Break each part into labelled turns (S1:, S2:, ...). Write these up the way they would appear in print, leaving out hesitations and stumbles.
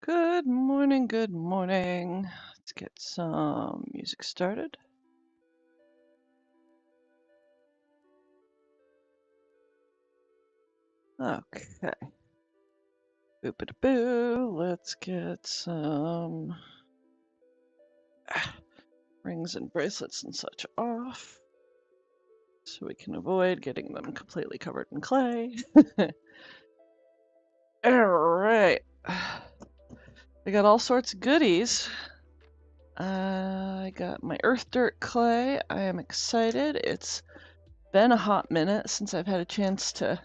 S1: Good morning, good morning. Let's get some music started. Okay. Boop-a-da-boo. Let's get some rings and bracelets and such off so we can avoid getting them completely covered in clay. Alright. I got all sorts of goodies. I got my earth dirt clay. I am excited. It's been a hot minute since I've had a chance to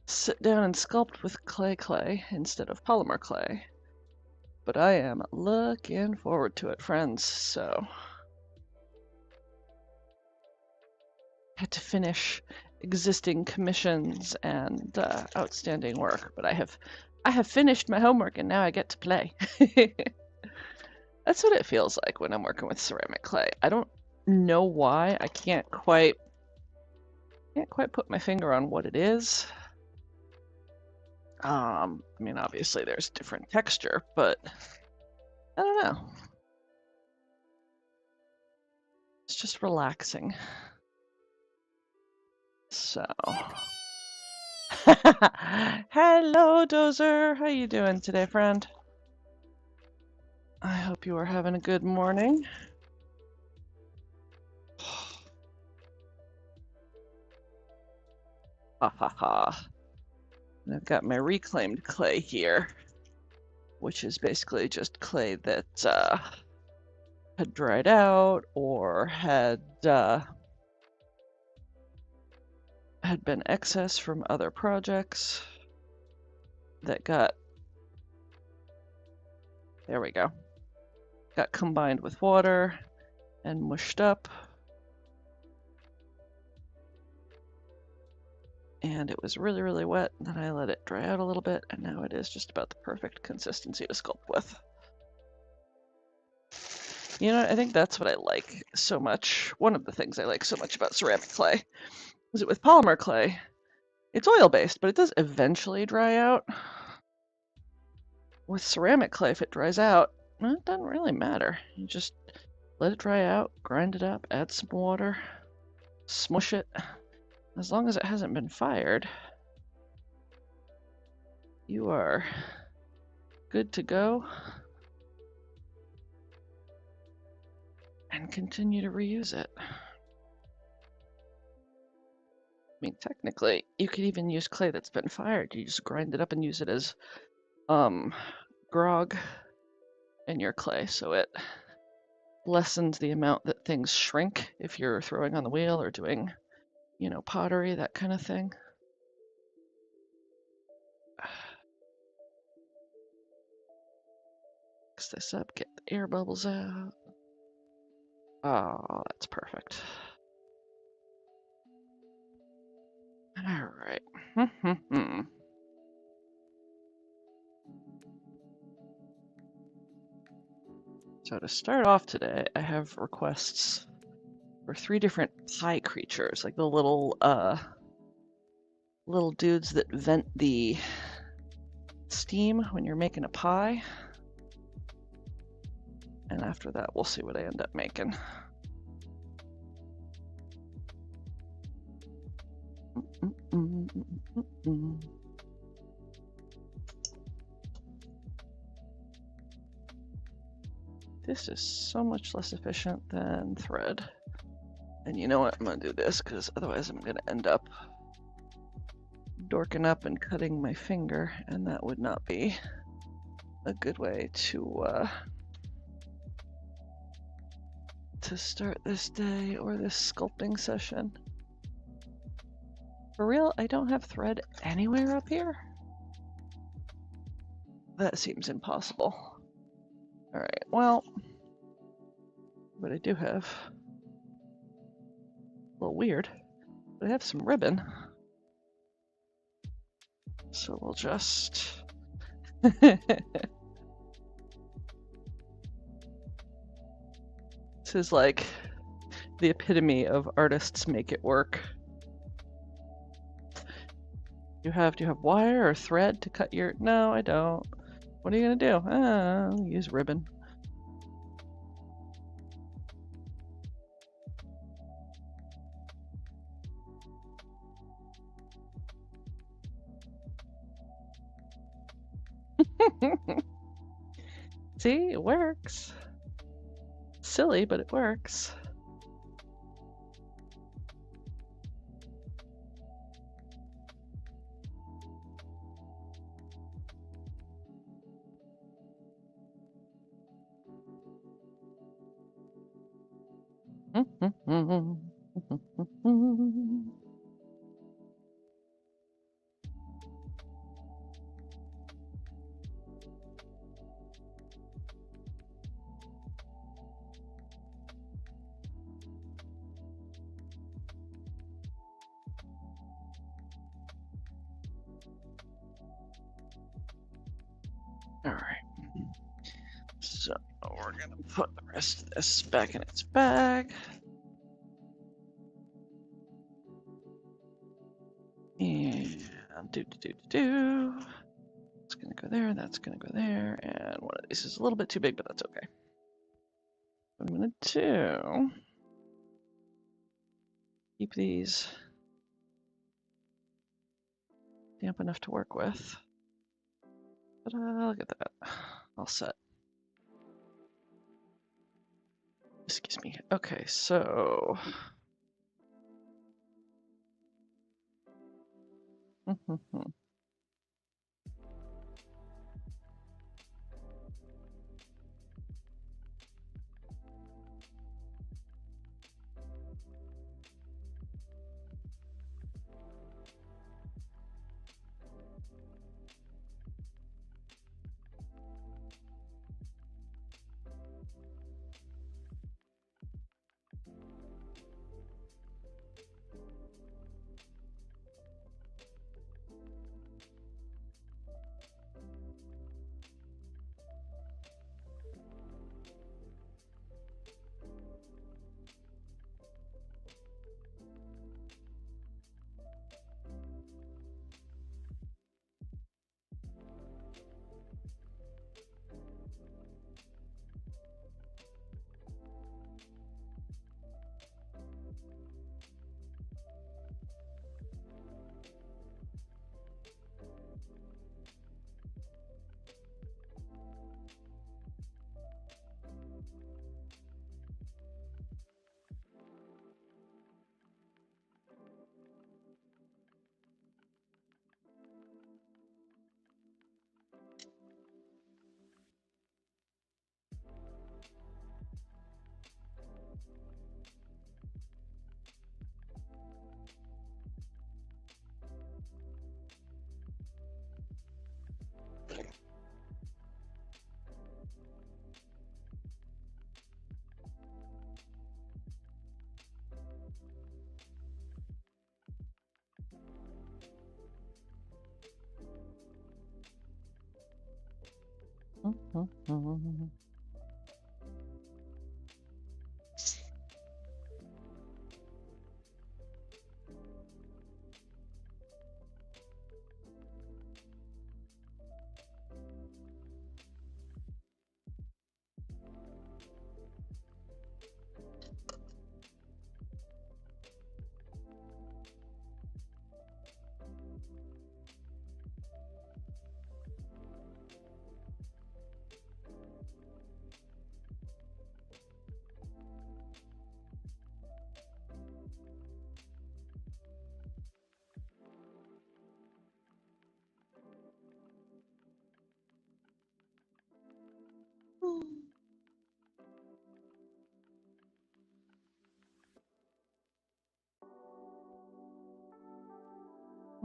S1: sit down and sculpt with clay instead of polymer clay. But I am looking forward to it, friends. So had to finish existing commissions and outstanding work, but I have finished my homework and now I get to play. That's what it feels like when I'm working with ceramic clay. I don't know why. I can't quite put my finger on what it is. I mean, obviously there's different texture, but I don't know. It's just relaxing. So, hello, Dozer. How you doing today, friend? I hope you are having a good morning. Ha ha ha. And I've got my reclaimed clay here, which is basically just clay that had dried out or had been excess from other projects that got, there we go, got combined with water and mushed up. And it was really, really wet. Then I let it dry out a little bit, and now it is just about the perfect consistency to sculpt with. You know, I think that's what I like so much. One of the things I like so much about ceramic clay is that with polymer clay, it's oil-based, but it does eventually dry out. With ceramic clay, if it dries out, it doesn't really matter. You just let it dry out, grind it up, add some water, smush it. As long as it hasn't been fired, you are good to go and continue to reuse it. I mean, technically, you could even use clay that's been fired. You just grind it up and use it as grog in your clay, so it lessens the amount that things shrink if you're throwing on the wheel or doing, you know, pottery, that kind of thing. Mix this up, get the air bubbles out. Oh, that's perfect. All right. So to start off today, I have requests for 3 different pie creatures, like the little dudes that vent the steam when you're making a pie. And after that, we'll see what I end up making. This is so much less efficient than thread. And you know what? I'm gonna do this because otherwise I'm gonna end up dorking up and cutting my finger, and that would not be a good way to start this day or this sculpting session. For real, I don't have thread anywhere up here? That seems impossible. Alright, well, what I do have, a little weird, but I have some ribbon. So we'll just... This is like the epitome of artists make it work. Do you have wire or thread to cut your... No, I don't. What are you gonna do? I'll use ribbon. See, it works. Silly, but it works. All right. So we're gonna put the rest of this back in its bag. And do. It's gonna go there, that's gonna go there, and one of these is a little bit too big, but that's okay. What I'm gonna do, keep these damp enough to work with. But look at that, all set. Excuse me. Okay, so.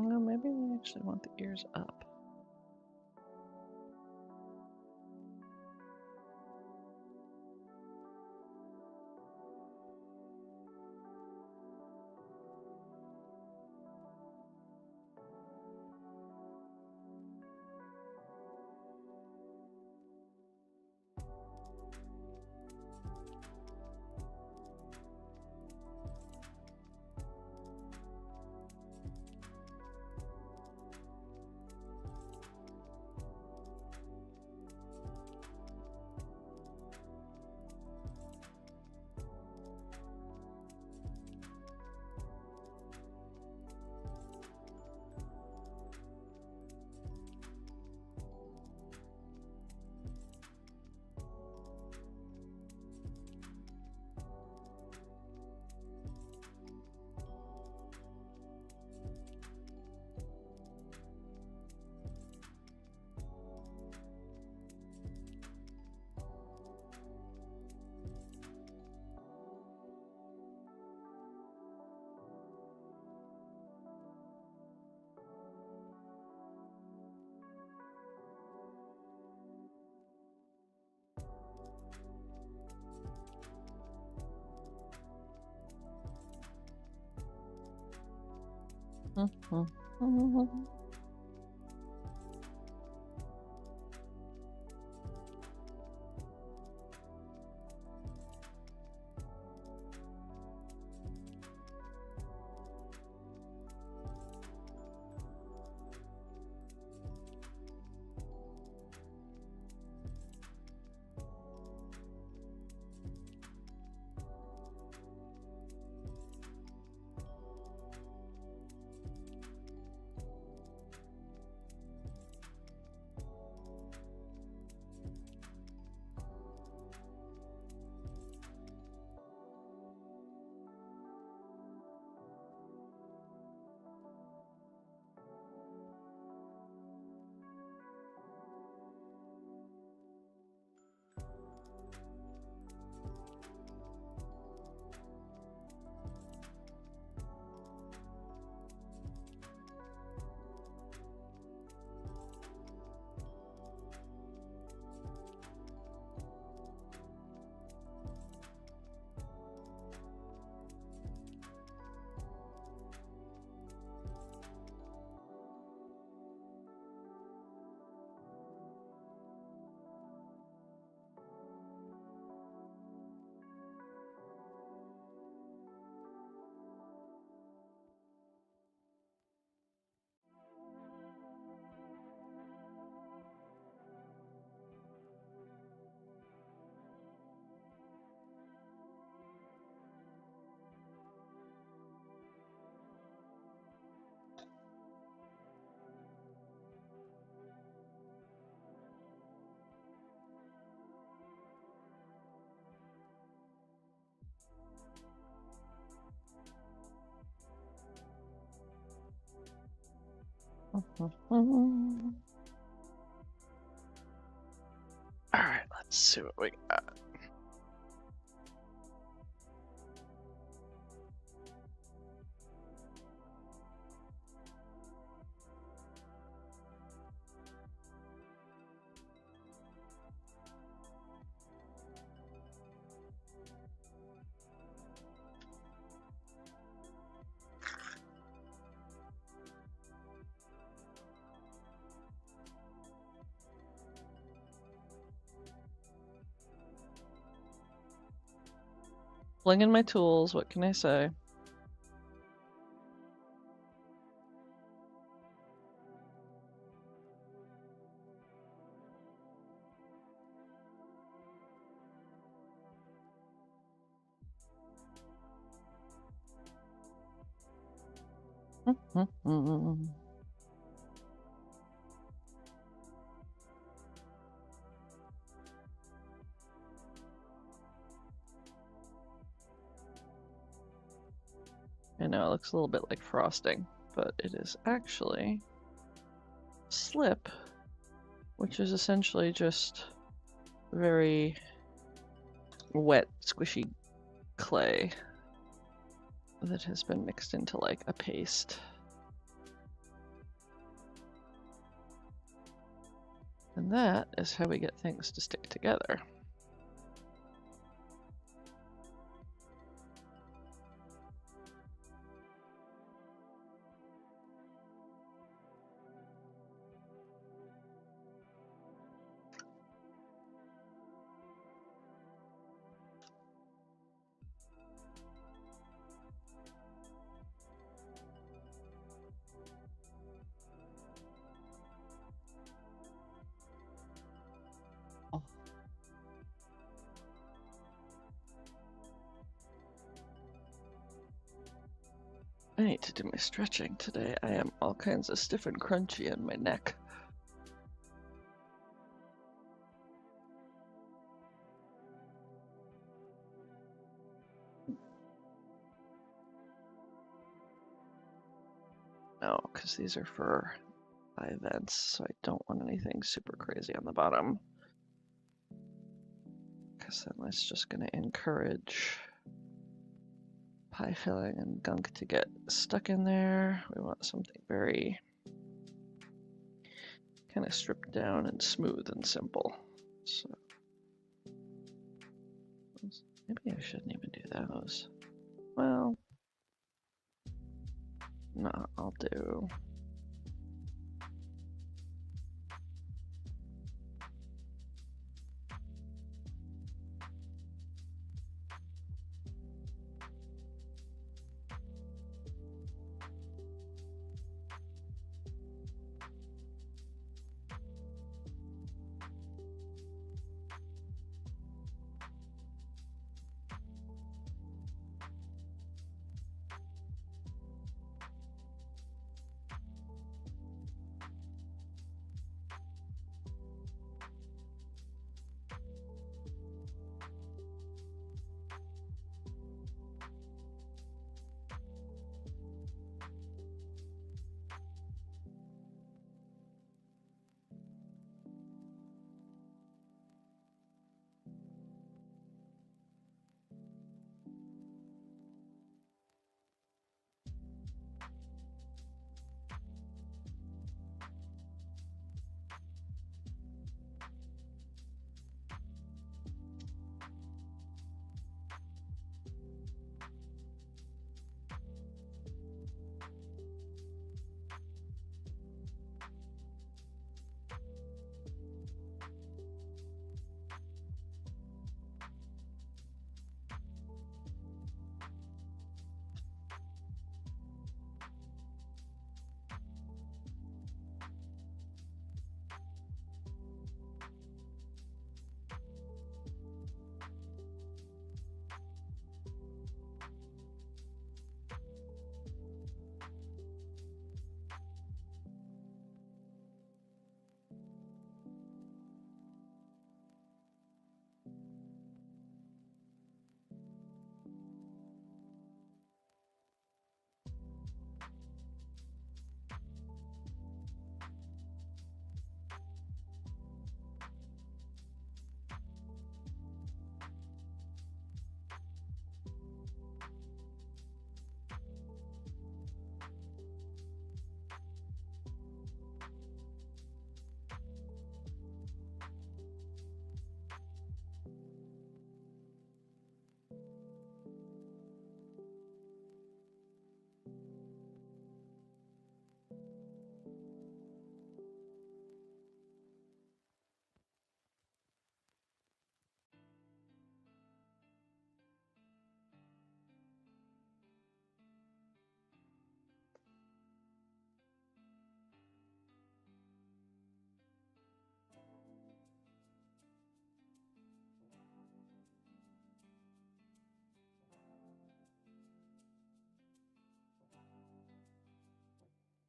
S1: Well, maybe we actually want the ears up. Alright, let's see what we got. Flinging my tools, what can I say? I know it looks a little bit like frosting, but it is actually slip, which is essentially just very wet, squishy clay that has been mixed into like a paste. And that is how we get things to stick together. I need to do my stretching today. I am all kinds of stiff and crunchy in my neck. No, because these are for events, so I don't want anything super crazy on the bottom. Because then that's just going to encourage pie filling and gunk to get stuck in there. We want something very kind of stripped down and smooth and simple. So maybe I shouldn't even do those. Well, No, I'll do.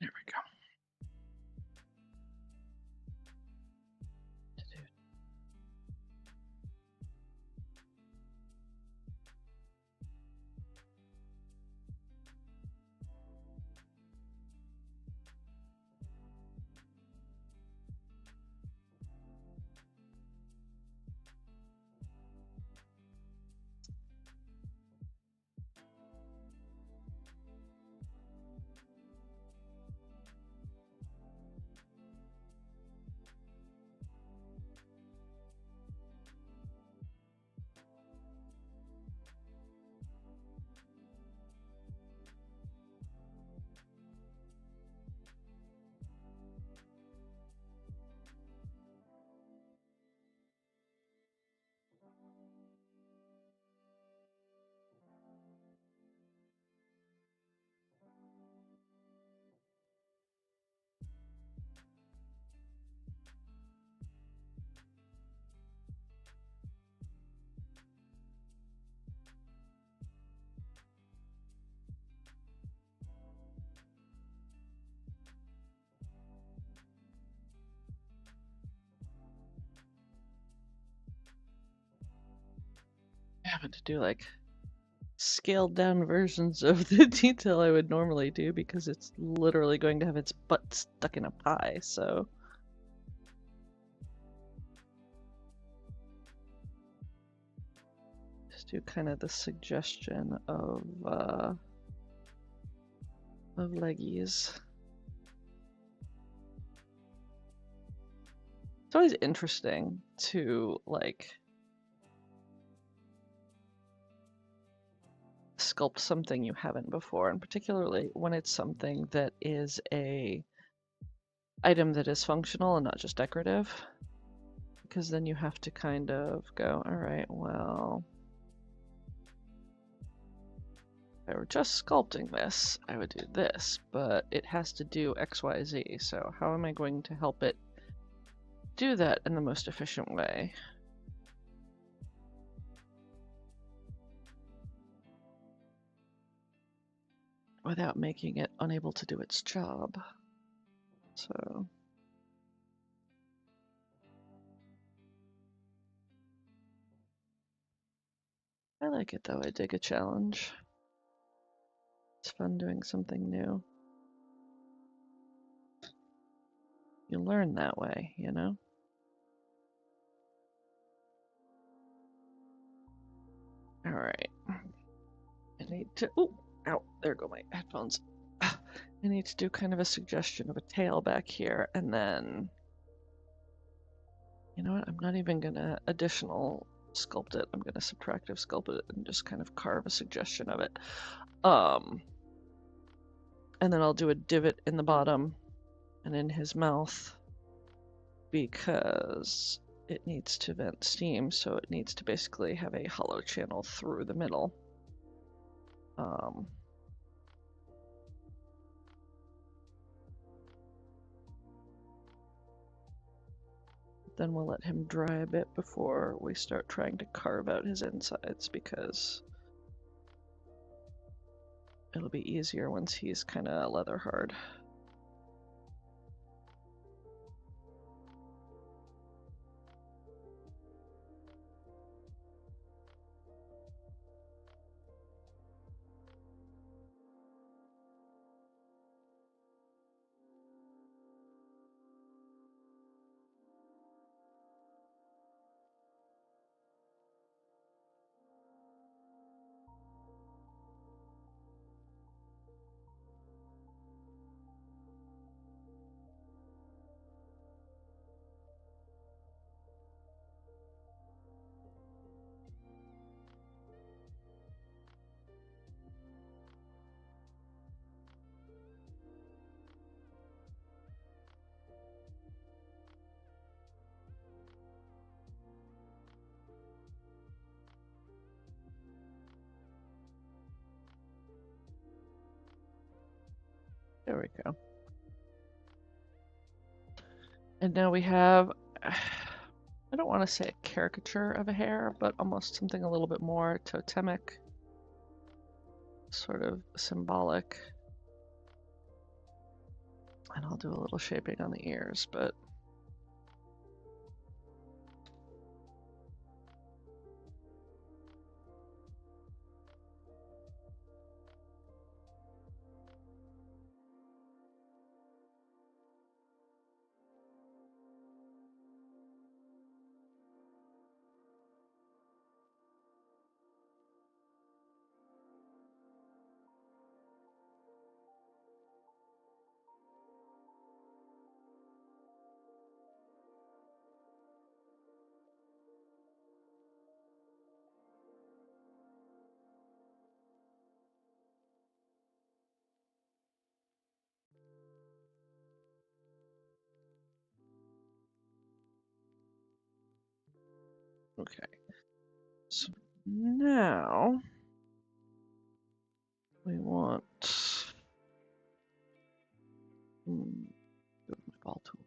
S1: There we go. Having to do like scaled down versions of the detail I would normally do because it's literally going to have its butt stuck in a pie, so. Just do kind of the suggestion of leggies. It's always interesting to like sculpt something you haven't before, and particularly when it's something that is a item that is functional and not just decorative, because then you have to kind of go, all right, well, if I were just sculpting this, I would do this, but it has to do X, Y, Z, so how am I going to help it do that in the most efficient way? Without making it unable to do its job. So I like it though. I dig a challenge. It's fun doing something new. You learn that way, you know? All right. I need to, oh, ow, there go my headphones. I need to do kind of a suggestion of a tail back here, and then, you know what, I'm not even gonna additional sculpt it. I'm gonna subtractive sculpt it and just kind of carve a suggestion of it. And then I'll do a divot in the bottom and in his mouth, because it needs to vent steam, so it needs to basically have a hollow channel through the middle. Then we'll let him dry a bit before we start trying to carve out his insides, because it'll be easier once he's kind of leather hard. There we go. And now we have, I don't want to say a caricature of a hare, but almost something a little bit more totemic, sort of symbolic. And I'll do a little shaping on the ears, but okay. So now we want my ball tool.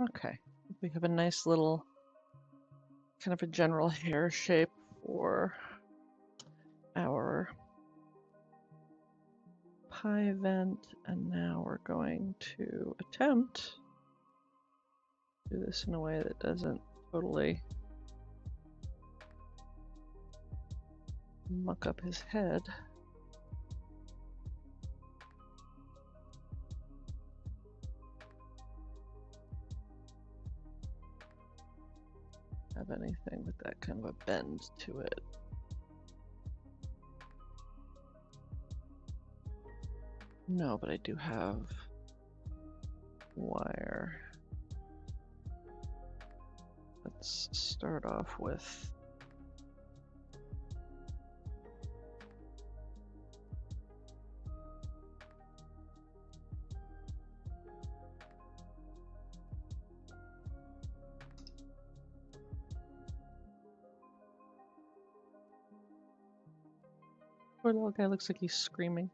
S1: Okay, we have a nice little kind of a general hair shape for our pie vent, and now we're going to attempt to do this in a way that doesn't totally muck up his head. Have anything with that kind of a bend to it. No, but I do have wire. Let's start off with poor little guy, looks like he's screaming.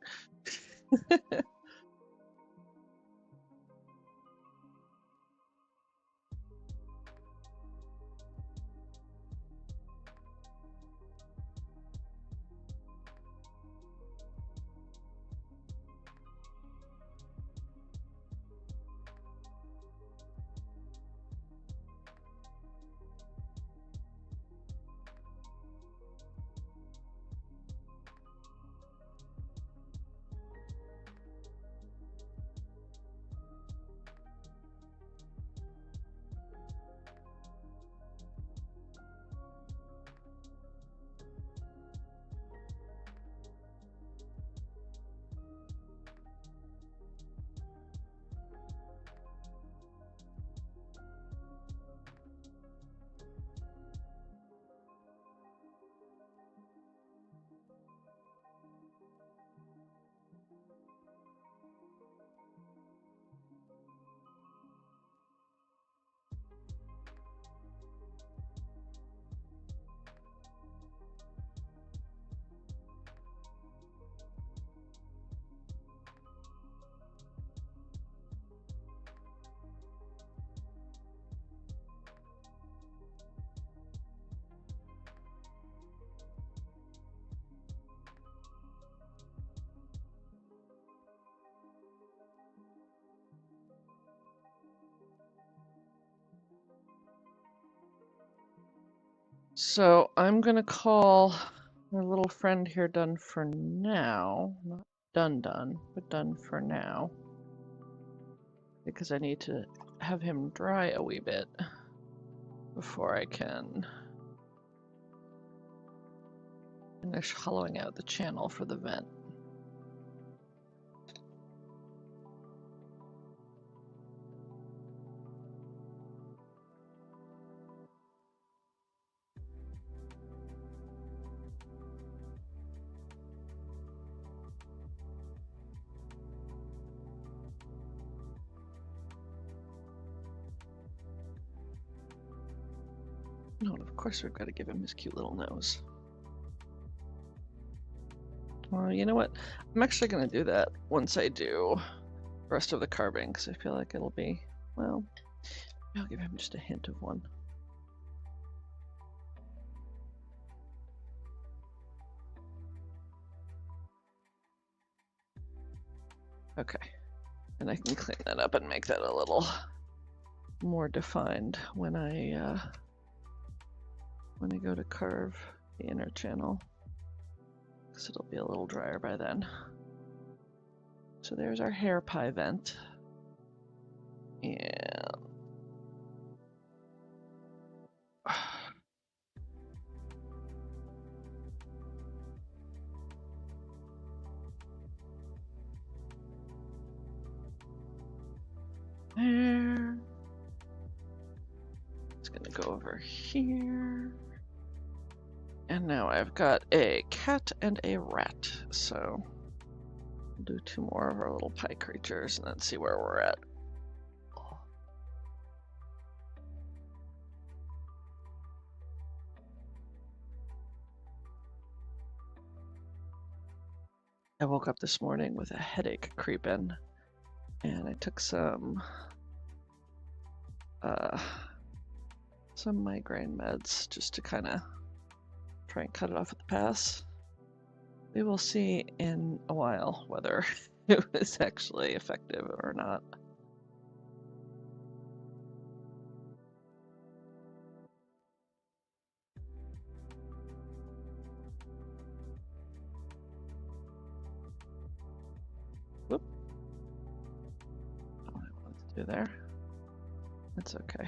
S1: So I'm gonna call my little friend here done for now. Not done, but done for now. Because I need to have him dry a wee bit before I can finish hollowing out the channel for the vent. No, and of course we've got to give him his cute little nose. Well, you know what? I'm actually going to do that once I do the rest of the carving, because I feel like it'll be, well, I'll give him just a hint of one. Okay, and I can clean that up and make that a little more defined when I go to carve the inner channel, because it'll be a little drier by then. So there's our hair pie vent, and there. It's gonna go over here. And now I've got a cat and a rat, so we'll do 2 more of our little pie creatures and then see where we're at. I woke up this morning with a headache creeping, and I took some some migraine meds just to kind of try and cut it off at the pass. We will see in a while whether it was actually effective or not. Whoop. Not what I wanted to do there. That's okay.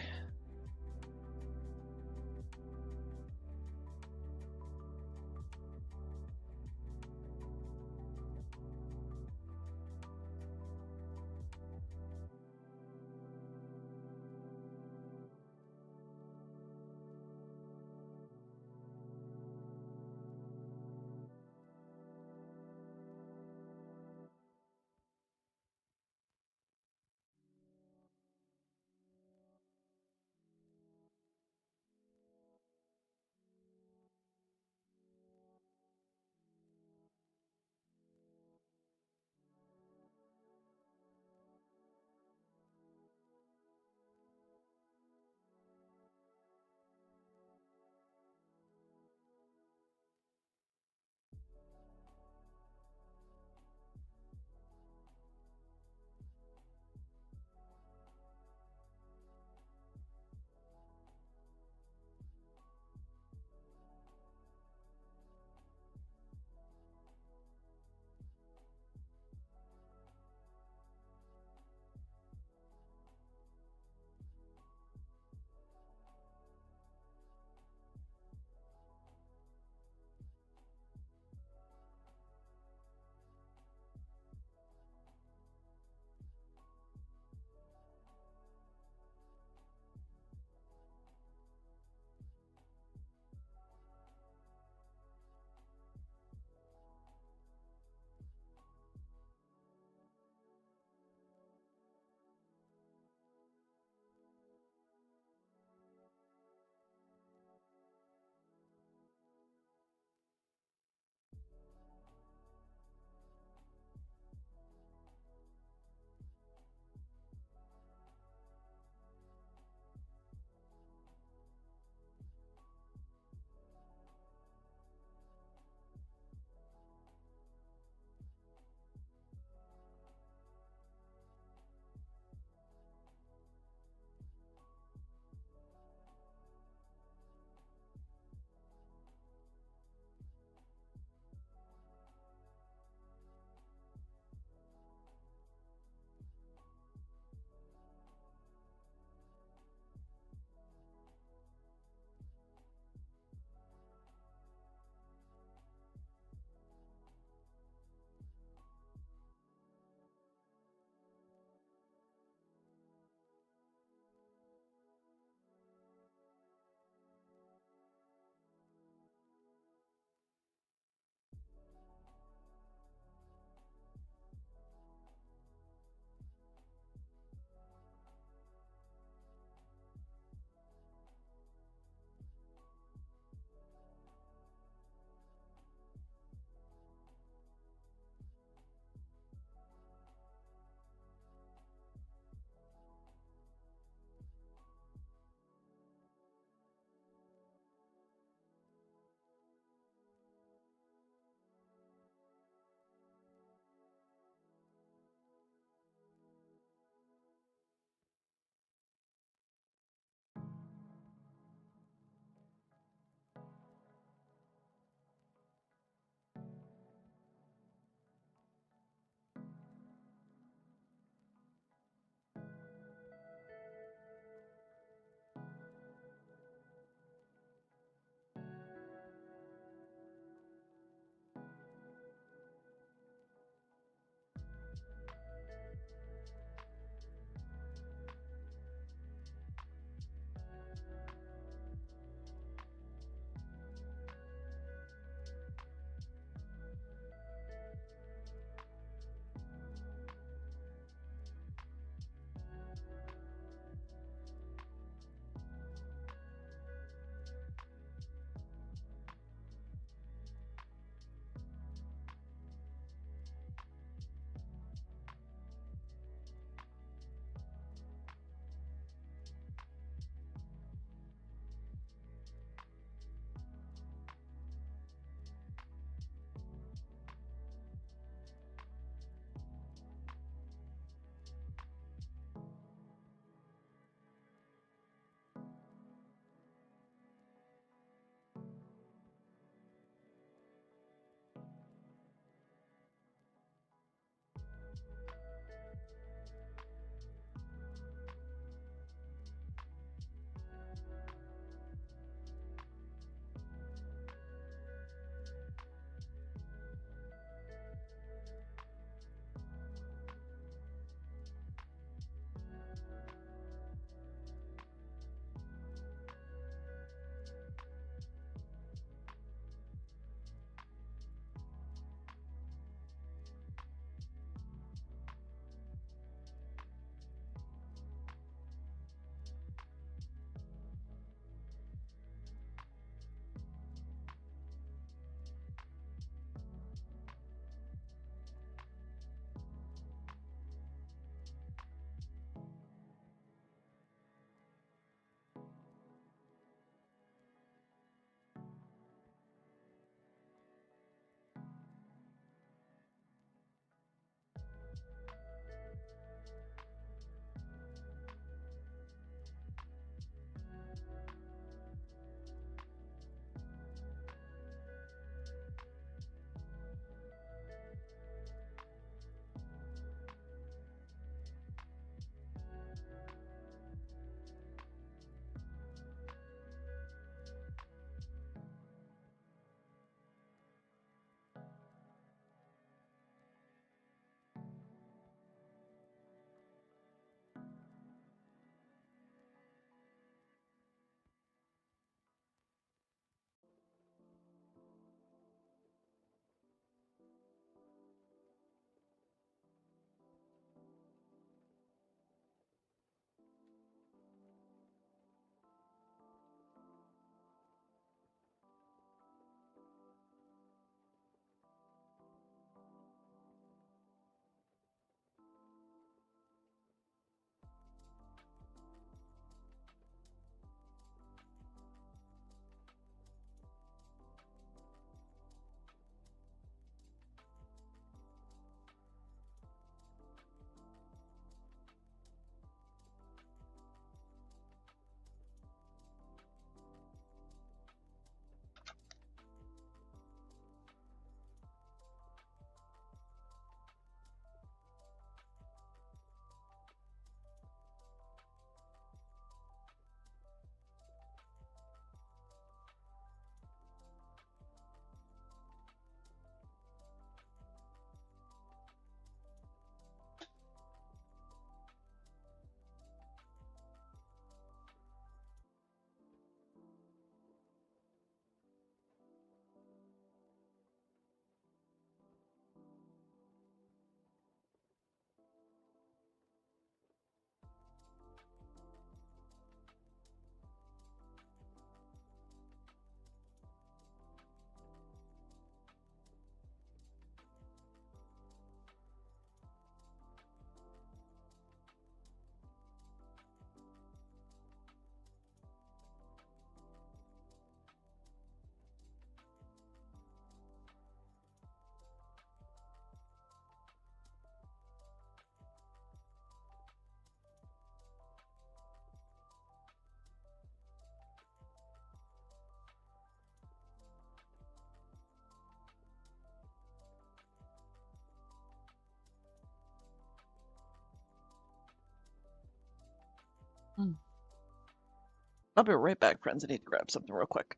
S1: I'll be right back, friends. I need to grab something real quick.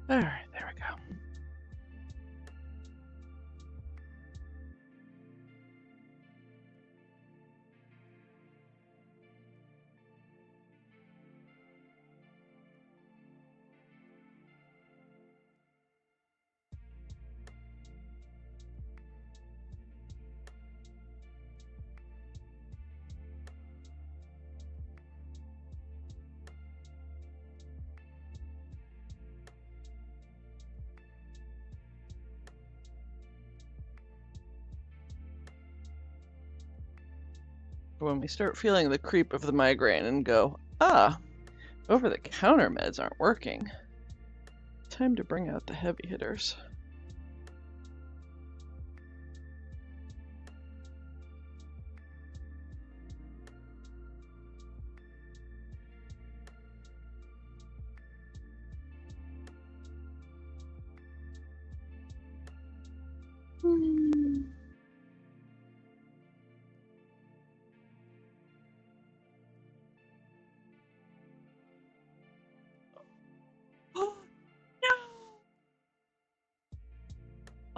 S1: All right, there we go. When we start feeling the creep of the migraine and go, over-the-counter meds aren't working. Time to bring out the heavy hitters.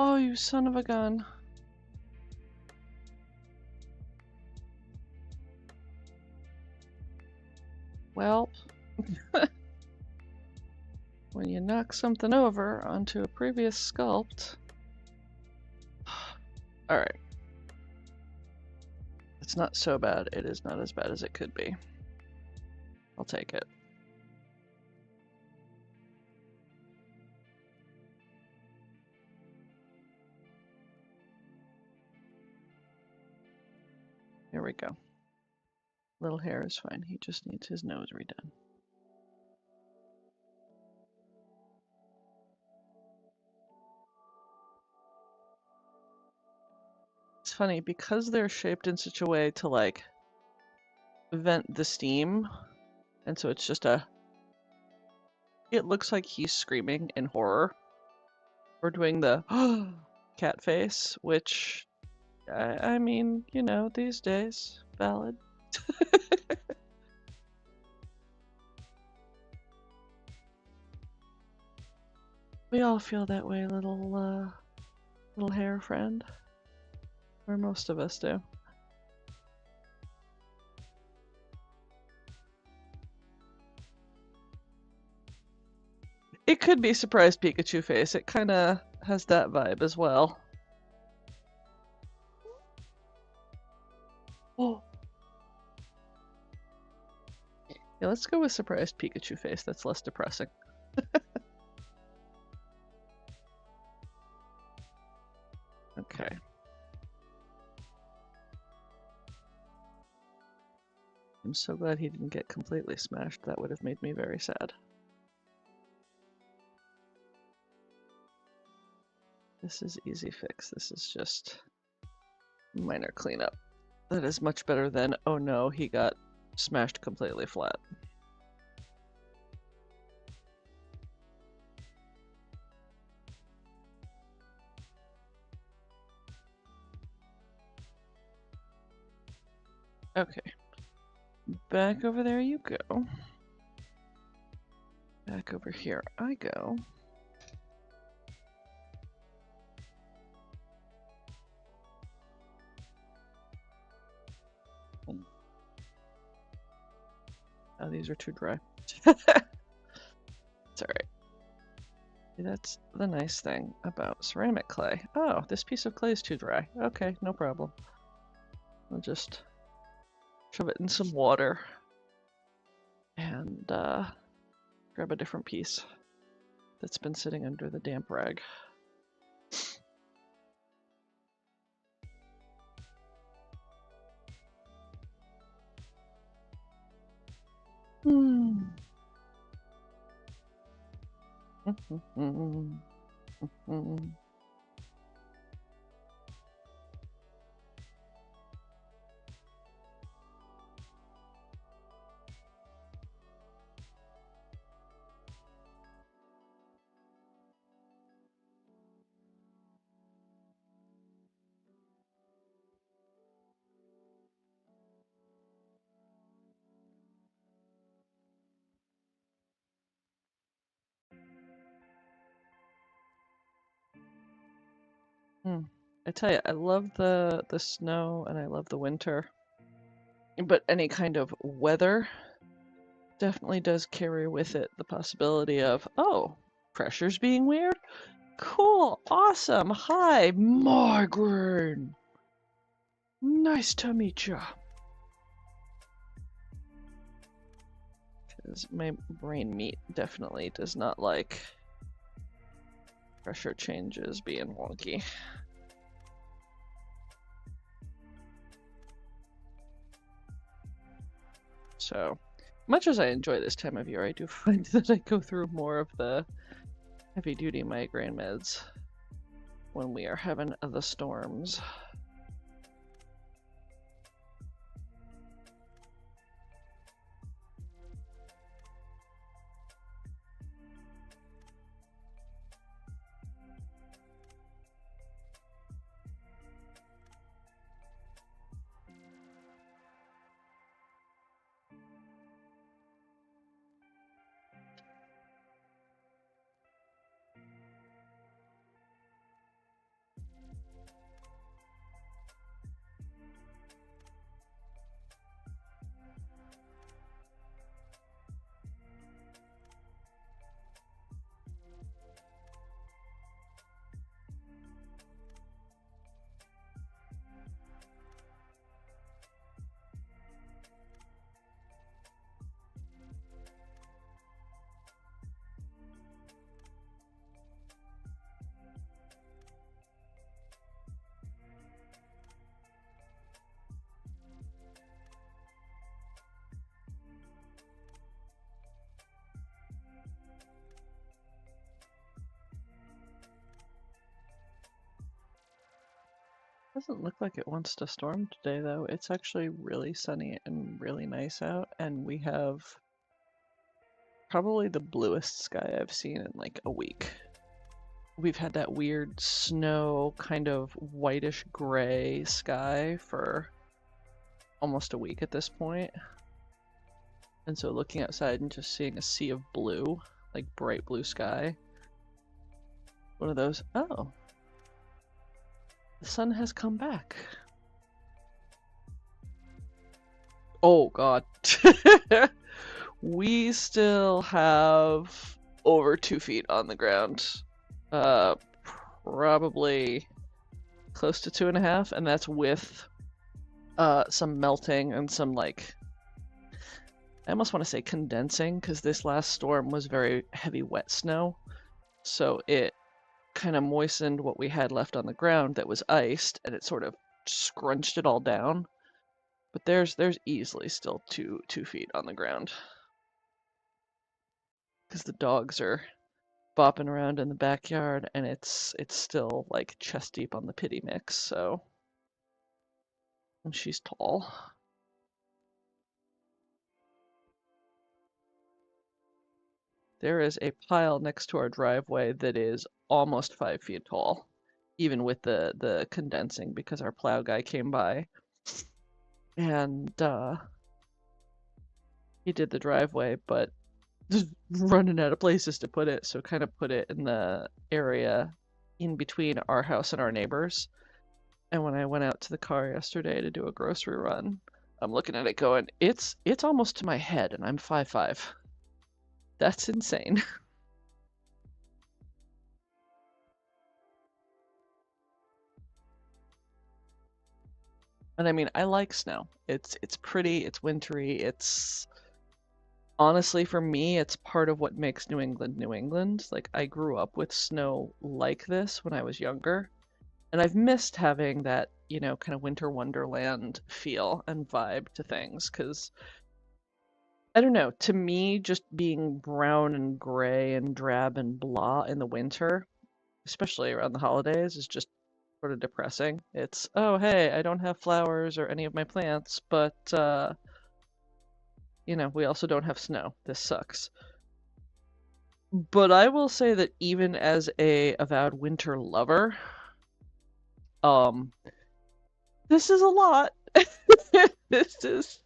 S1: Oh, you son of a gun. Well, when you knock something over onto a previous sculpt. Alright. It's not so bad. It is not as bad as it could be. I'll take it. Here we go. Little hair is fine. He just needs his nose redone. It's funny, because they're shaped in such a way to, like, vent the steam, and so it's just a... It looks like he's screaming in horror. We're doing the cat face, which, I mean, you know, these days, valid. We all feel that way, little hair friend. Or most of us do. It could be Surprise Pikachu face. It kind of has that vibe as well. Oh. Yeah, let's go with Surprise Pikachu face. That's less depressing. Okay. I'm so glad he didn't get completely smashed. That would have made me very sad. This is easy fix. This is just minor cleanup. That is much better than, oh no, he got smashed completely flat. Okay. Back over there you go. Back over here I go. Oh, these are too dry. It's alright. That's the nice thing about ceramic clay. Oh, this piece of clay is too dry. Okay, no problem. I'll just shove it in some water and grab a different piece that's been sitting under the damp rag. I tell you, I love the snow and I love the winter, but any kind of weather definitely does carry with it the possibility of, oh, pressure's being weird? Cool, awesome, hi, migraine! Nice to meet ya. Because my brain meat definitely does not like pressure changes being wonky. So, much as I enjoy this time of year, I do find that I go through more of the heavy-duty migraine meds when we are having the storms. Doesn't look like it wants to storm today, though. It's actually really sunny and really nice out, and we have probably the bluest sky I've seen in like a week. We've had that weird snow, kind of whitish gray sky for almost a week at this point. And so looking outside and just seeing a sea of blue, like bright blue sky. One of those, oh, the sun has come back. Oh god. We still have over 2 feet on the ground. Probably close to 2.5, and that's with some melting and some, like, I almost want to say condensing, because this last storm was very heavy wet snow, so it kind of moistened what we had left on the ground that was iced, and it sort of scrunched it all down. But there's easily still 2 feet on the ground because the dogs are bopping around in the backyard, and it's still like chest deep on the pity mix. So, and she's tall. There is a pile next to our driveway that is almost 5 feet tall, even with the condensing, because our plow guy came by and he did the driveway, but just running out of places to put it, so kind of put it in the area in between our house and our neighbors. And when I went out to the car yesterday to do a grocery run, I'm looking at it going, it's almost to my head, and I'm 5'5". That's insane. And I mean, I like snow. It's pretty, it's wintry, it's honestly for me, it's part of what makes New England New England. Like I grew up with snow like this when I was younger, and I've missed having that, kind of winter wonderland feel and vibe to things, because I don't know, to me, just being brown and gray and drab and blah in the winter, especially around the holidays, is just sort of depressing. It's, oh, hey, I don't have flowers or any of my plants, but, we also don't have snow. This sucks. But I will say that even as a avowed winter lover, um, this is a lot. This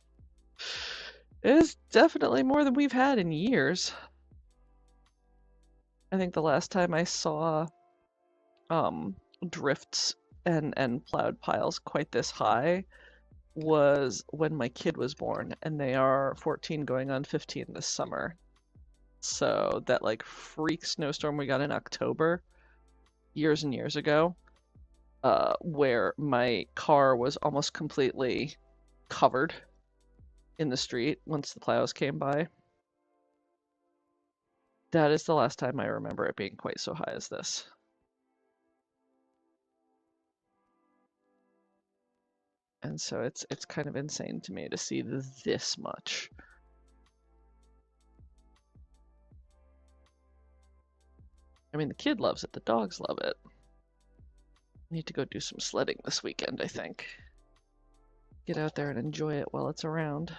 S1: is definitely more than we've had in years. I think the last time I saw drifts and plowed piles quite this high was when my kid was born, and they are 14 going on 15 this summer. So that like freak snowstorm we got in October years and years ago, where my car was almost completely covered in the street once the plows came by. That is the last time I remember it being quite so high as this. And so it's kind of insane to me to see this much. I mean, the kid loves it, the dogs love it. I need to go do some sledding this weekend, I think. Get out there and enjoy it while it's around.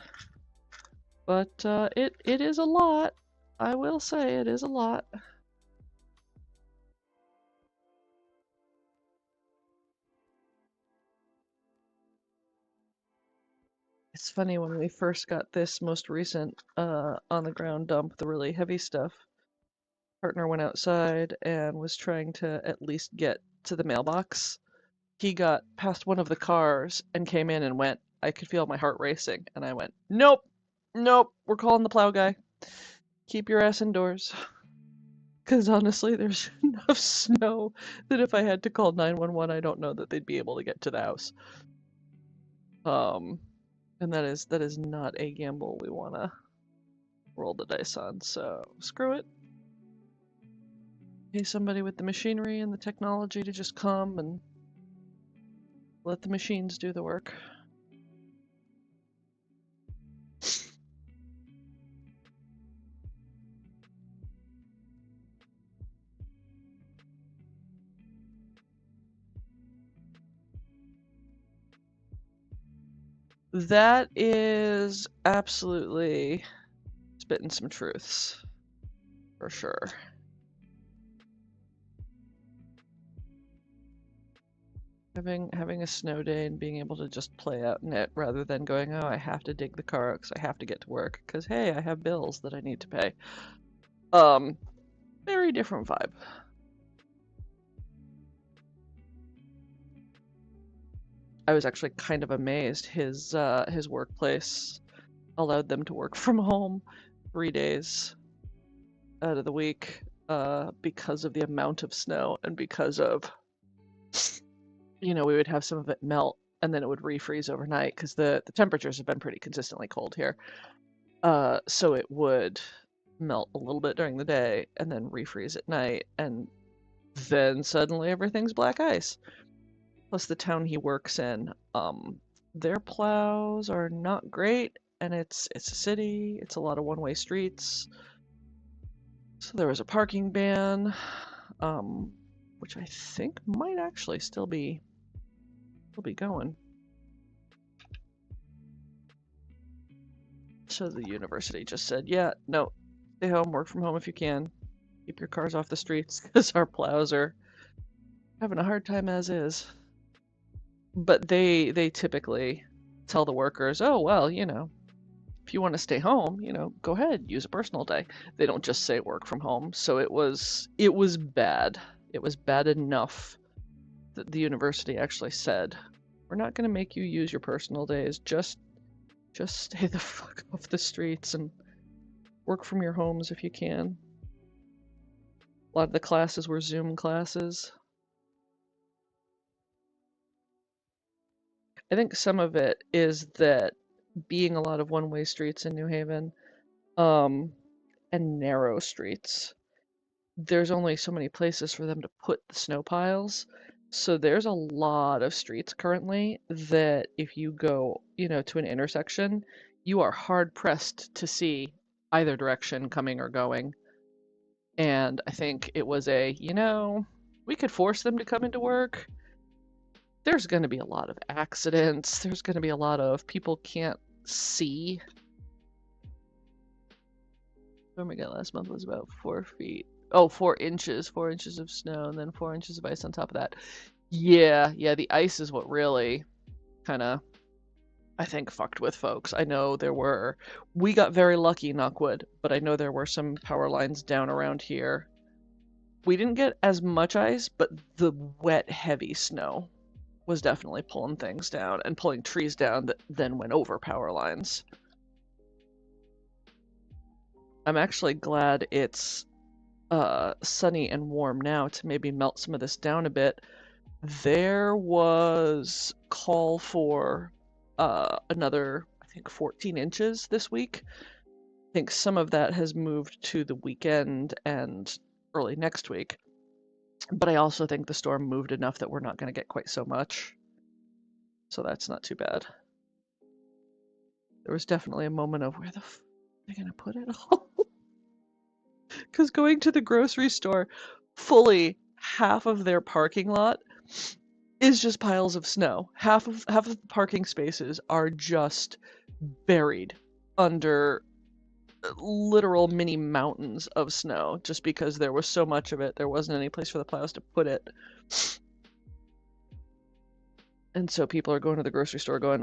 S1: But it is a lot. I will say it is a lot. It's funny, when we first got this most recent on the ground dump, the really heavy stuff, partner went outside and was trying to at least get to the mailbox. He got past one of the cars and came in and went, I could feel my heart racing. And I went, nope, nope, we're calling the plow guy. Keep your ass indoors. Because honestly, there's enough snow that if I had to call 911, I don't know that they'd be able to get to the house. And that is not a gamble we want to roll the dice on, so screw it. Pay somebody with the machinery and the technology to just come and let the machines do the work. That is absolutely spitting some truths, for sure. Having a snow day and being able to just play out in it rather than going, oh, I have to dig the car out because I have to get to work because, hey, I have bills that I need to pay. Very different vibe. I was actually kind of amazed. His workplace allowed them to work from home 3 days out of the week because of the amount of snow and because of, we would have some of it melt and then it would refreeze overnight because the temperatures have been pretty consistently cold here. So it would melt a little bit during the day and then refreeze at night. And then suddenly everything's black ice. Plus the town he works in, their plows are not great, and it's a city, it's a lot of one-way streets. So there was a parking ban, which I think might actually still be going. So the university just said, yeah, no, stay home, work from home if you can. Keep your cars off the streets because our plows are having a hard time as is. But they typically tell the workers, oh, well, if you want to stay home, go ahead, use a personal day. They don't just say work from home. So it was bad. It was bad enough that the university actually said, we're not going to make you use your personal days. Just stay the fuck off the streets and work from your homes if you can. A lot of the classes were Zoom classes. I think some of it is that being a lot of one-way streets in New Haven, and narrow streets, there's only so many places for them to put the snow piles. So there's a lot of streets currently that if you go, to an intersection, you are hard pressed to see either direction coming or going. And I think it was we could force them to come into work. There's going to be a lot of accidents. There's going to be a lot of people can't see. What we got last month was about 4 feet. Oh, 4 inches. 4 inches of snow, and then 4 inches of ice on top of that. Yeah, the ice is what really kind of, I think, fucked with folks. I know we got very lucky, knock wood, but I know there were some power lines down around here. We didn't get as much ice, but the wet, heavy snow was definitely pulling things down and pulling trees down that then went over power lines. I'm actually glad it's sunny and warm now to maybe melt some of this down a bit. There was call for another, I think, 14 inches this week. I think some of that has moved to the weekend and early next week. But I also think the storm moved enough that we're not going to get quite so much. So that's not too bad. There was definitely a moment of where the f are they going to put it all? Because going to the grocery store, fully half of their parking lot is just piles of snow. Half of the parking spaces are just buried under literal mini mountains of snow just because there was so much of it. There wasn't any place for the plows to put it. And so people are going to the grocery store going,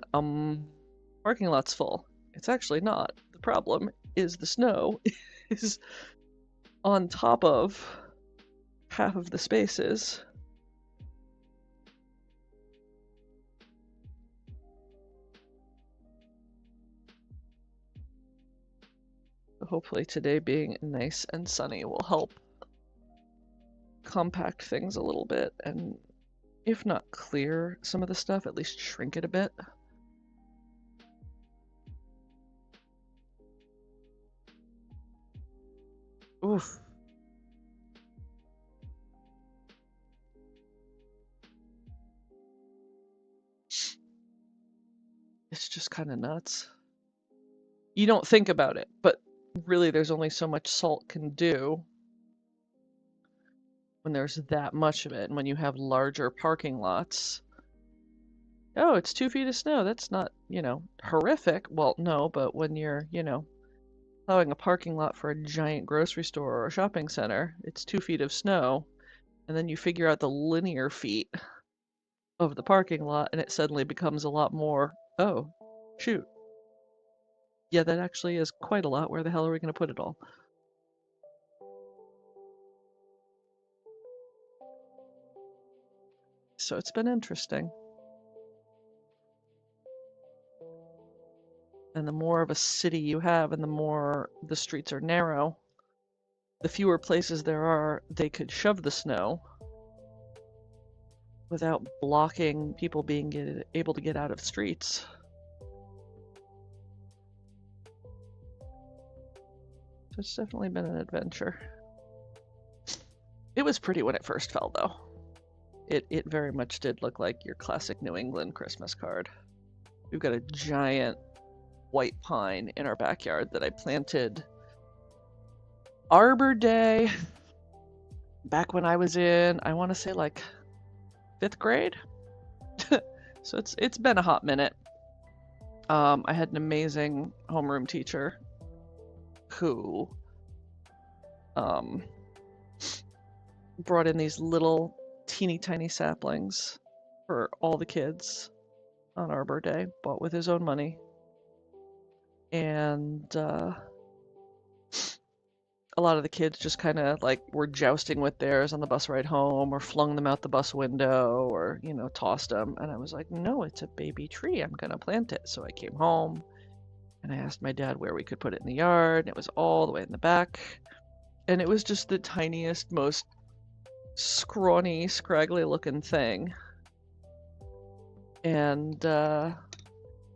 S1: parking lot's full. It's actually not. The problem is the snow is on top of half of the spaces. Hopefully today being nice and sunny will help compact things a little bit and, if not clear some of the stuff, at least shrink it a bit. Oof. It's just kind of nuts. You don't think about it, but really there's only so much salt can do when there's that much of it, and when you have larger parking lots. Oh, it's 2 feet of snow. That's not, horrific. Well, no, but when you're, plowing a parking lot for a giant grocery store or a shopping center, it's 2 feet of snow, and then you figure out the linear feet of the parking lot, and it suddenly becomes a lot more, oh, shoot. Yeah, that actually is quite a lot. Where the hell are we going to put it all? So it's been interesting. And the more of a city you have and the more the streets are narrow, the fewer places there are they could shove the snow without blocking people being able to get out of streets. So it's definitely been an adventure. It was pretty when it first fell, though. It very much did look like your classic New England Christmas card. We've got a giant white pine in our backyard that I planted Arbor Day back when I was in, I want to say like 5th grade. So it's been a hot minute. I had an amazing homeroom teacher who brought in these little teeny tiny saplings for all the kids on Arbor Day, bought with his own money. And a lot of the kids just kind of like were jousting with theirs on the bus ride home, or flung them out the bus window, or, you know, tossed them. And I was like, no, it's a baby tree. I'm going to plant it. So I came home and I asked my dad where we could put it in the yard. And it was all the way in the back. And it was just the tiniest, most scrawny, scraggly looking thing. And now,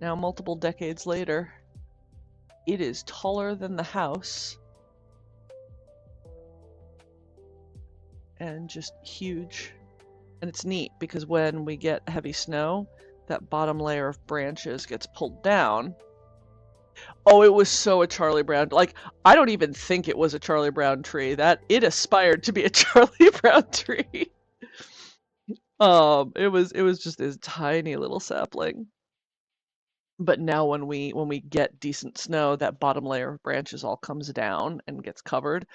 S1: multiple decades later, it is taller than the house and just huge. And it's neat because when we get heavy snow, that bottom layer of branches gets pulled down. Oh, it was so a Charlie Brown. Like, I don't even think it was a Charlie Brown tree. That it aspired to be a Charlie Brown tree. It was just this tiny little sapling. But now when we get decent snow, that bottom layer of branches all comes down and gets covered.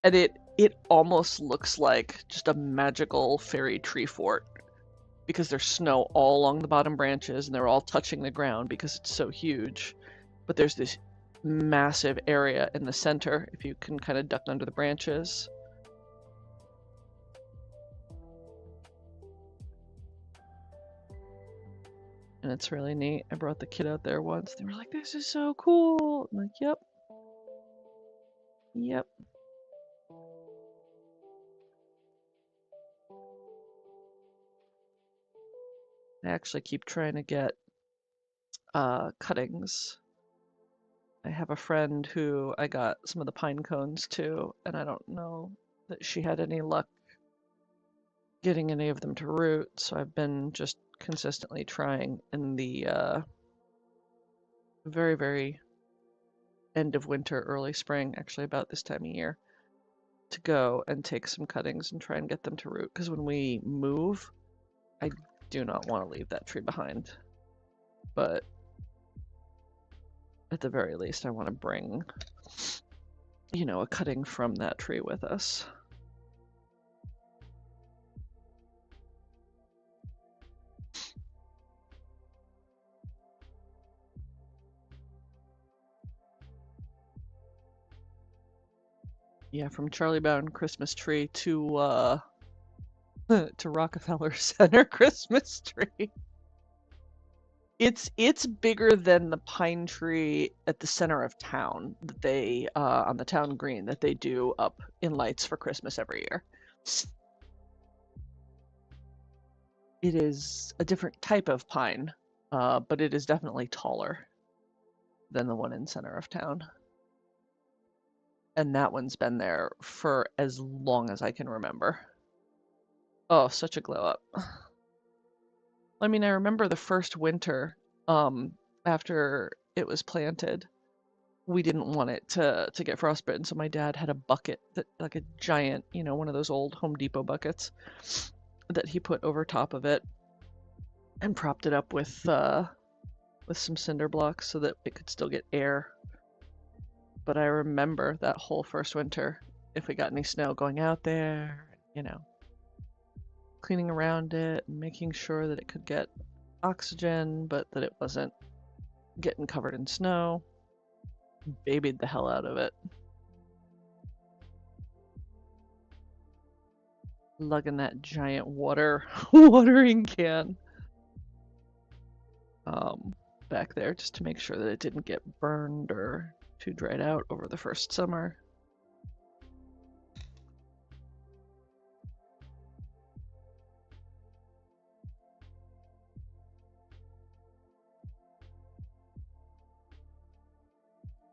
S1: And it almost looks like just a magical fairy tree fort, because there's snow all along the bottom branches and they're all touching the ground because it's so huge. But there's this massive area in the center if you can kind of duck under the branches. And it's really neat. I brought the kid out there once. They were like, this is so cool. I'm like, yep. Yep. I actually keep trying to get cuttings. I have a friend who I got some of the pine cones to, and I don't know that she had any luck getting any of them to root, so I've been just consistently trying in the very, very end of winter, early spring, actually about this time of year, to go and take some cuttings and try and get them to root. Because when we move, I do not want to leave that tree behind. But at the very least, I want to bring, you know, a cutting from that tree with us. Yeah, from Charlie Brown Christmas tree to to Rockefeller Center Christmas tree. It's bigger than the pine tree at the center of town that they on the town green that they do up in lights for Christmas every year. It is a different type of pine, but it is definitely taller than the one in center of town. And that one's been there for as long as I can remember. Oh, such a glow up. I mean, I remember the first winter, after it was planted, we didn't want it to get frostbitten, so my dad had a bucket that, like a giant, you know, one of those old Home Depot buckets that he put over top of it and propped it up with some cinder blocks so that it could still get air. But I remember that whole first winter, if we got any snow, going out there, you know, cleaning around it and making sure that it could get oxygen, but that it wasn't getting covered in snow. Babied the hell out of it. Lugging that giant watering can back there just to make sure that it didn't get burned or too dried out over the first summer.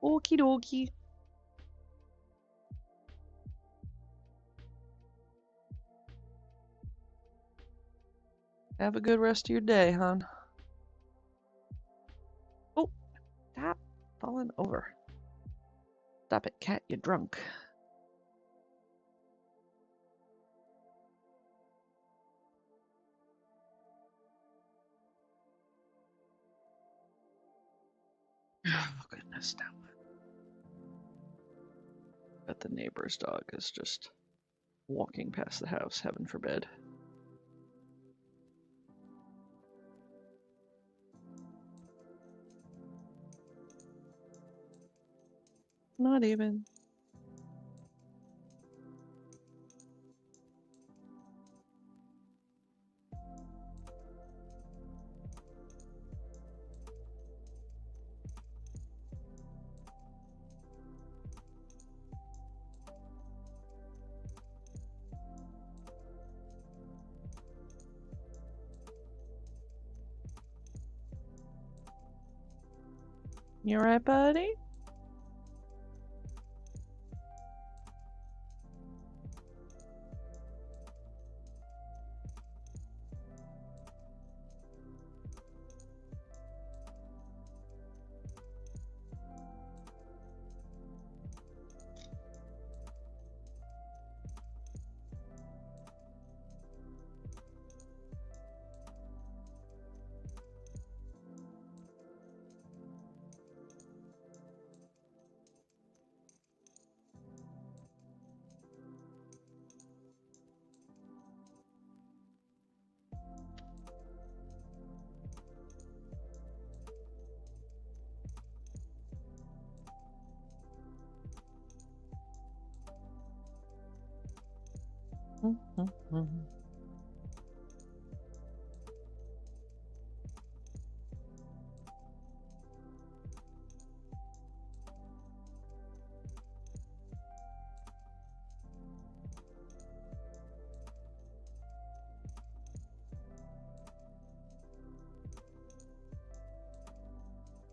S1: Okie dokie. Have a good rest of your day, hon. Oh, stop falling over. Stop it, cat, you drunk. Oh, goodness, now. But the neighbor's dog is just walking past the house, heaven forbid. Not even. You alright, buddy?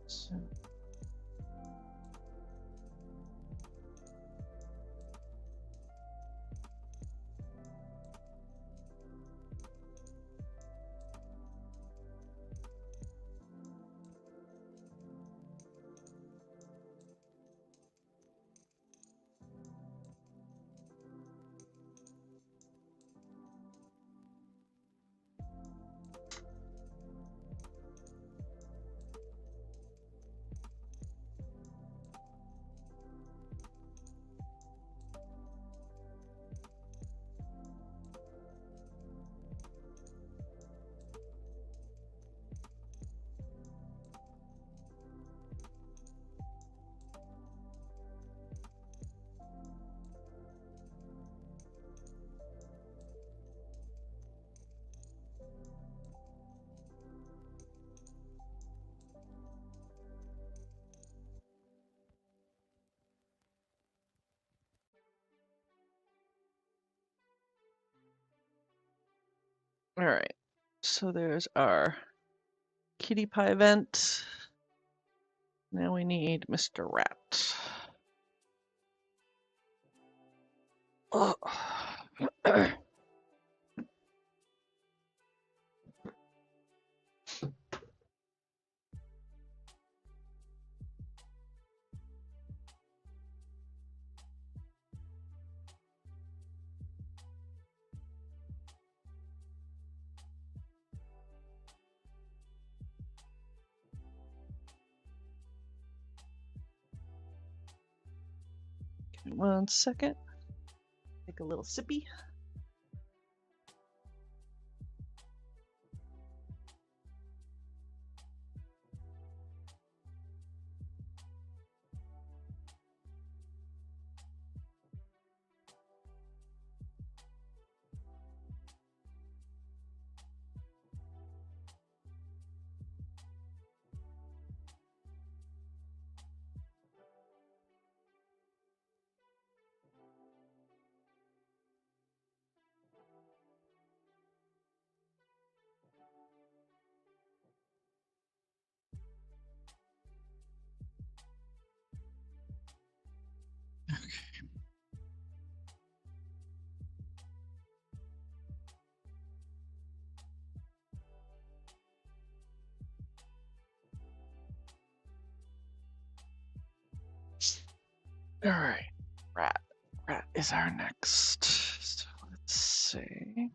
S1: So. Alright, so there's our kitty pie vent. Now we need Mr. Rat. Oh. Give me 1 second. Take a little sippy. Alright, rat. Rat is our next. So let's see.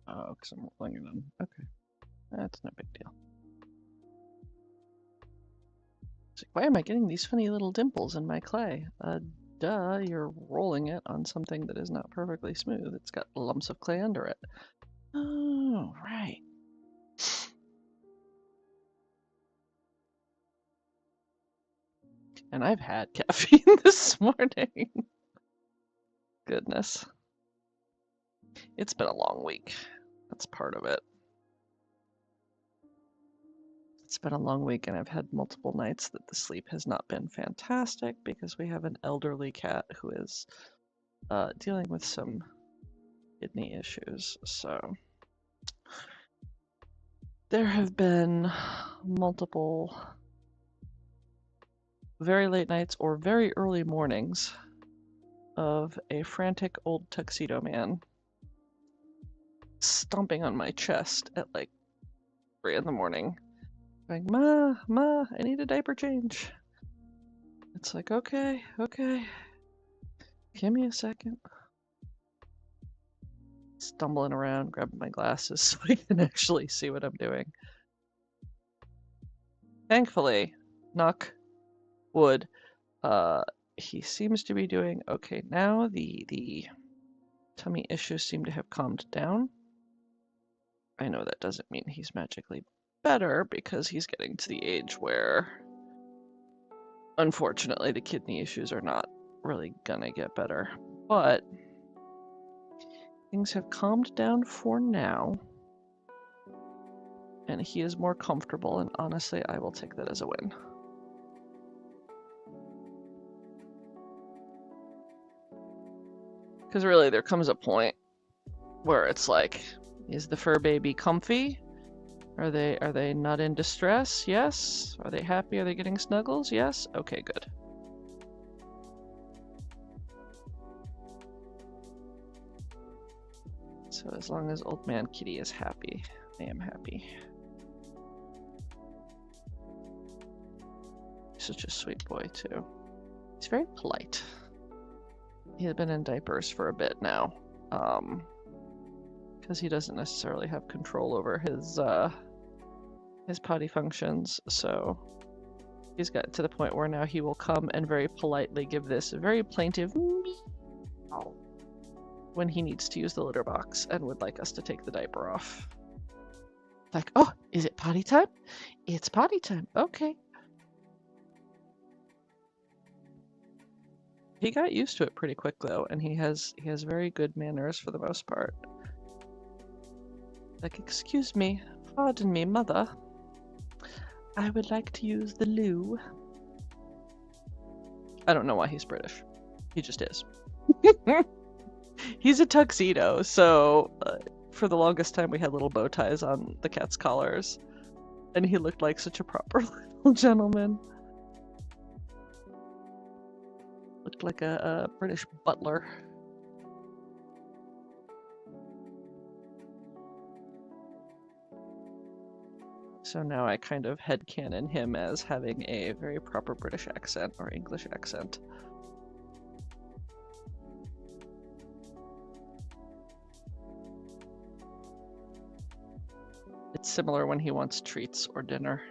S1: Oh, because I'm rolling them. Okay, that's no big deal. It's like, why am I getting these funny little dimples in my clay? Duh, you're rolling it on something that is not perfectly smooth. It's got lumps of clay under it. Oh, right. And I've had caffeine this morning. Goodness. It's been a long week. That's part of it. It's been a long week, and I've had multiple nights that the sleep has not been fantastic because we have an elderly cat who is dealing with some kidney issues. So there have been multiple very late nights or very early mornings of a frantic old tuxedo man stomping on my chest at like 3 in the morning, going, "Ma, Ma, I need a diaper change." It's like, okay, give me a second. Stumbling around, grabbing my glasses so I can actually see what I'm doing. Thankfully, knock wood, he seems to be doing okay now. The tummy issues seem to have calmed down. I know that doesn't mean he's magically better because he's getting to the age where, unfortunately, the kidney issues are not really gonna get better. But things have calmed down for now, and he is more comfortable, and honestly, I will take that as a win. Because really, there comes a point where it's like, is the fur baby comfy? Are they not in distress? Yes. Are they happy? Are they getting snuggles? Yes. Okay, good. So as long as Old Man Kitty is happy, I am happy. Such a sweet boy, too. He's very polite. He had been in diapers for a bit now, because he doesn't necessarily have control over his potty functions, so he's got to the point where now he will come and very politely give this very plaintive meow when he needs to use the litter box and would like us to take the diaper off. Like, oh, is it potty time? It's potty time. Okay. He got used to it pretty quick though, and he has very good manners for the most part. Like, excuse me, pardon me, mother. I would like to use the loo. I don't know why he's British. He just is. He's a tuxedo, so for the longest time we had little bow ties on the cat's collars, and he looked like such a proper little gentleman. Looked like a British butler. So now I kind of headcanon him as having a very proper British accent or English accent. It's similar when he wants treats or dinner.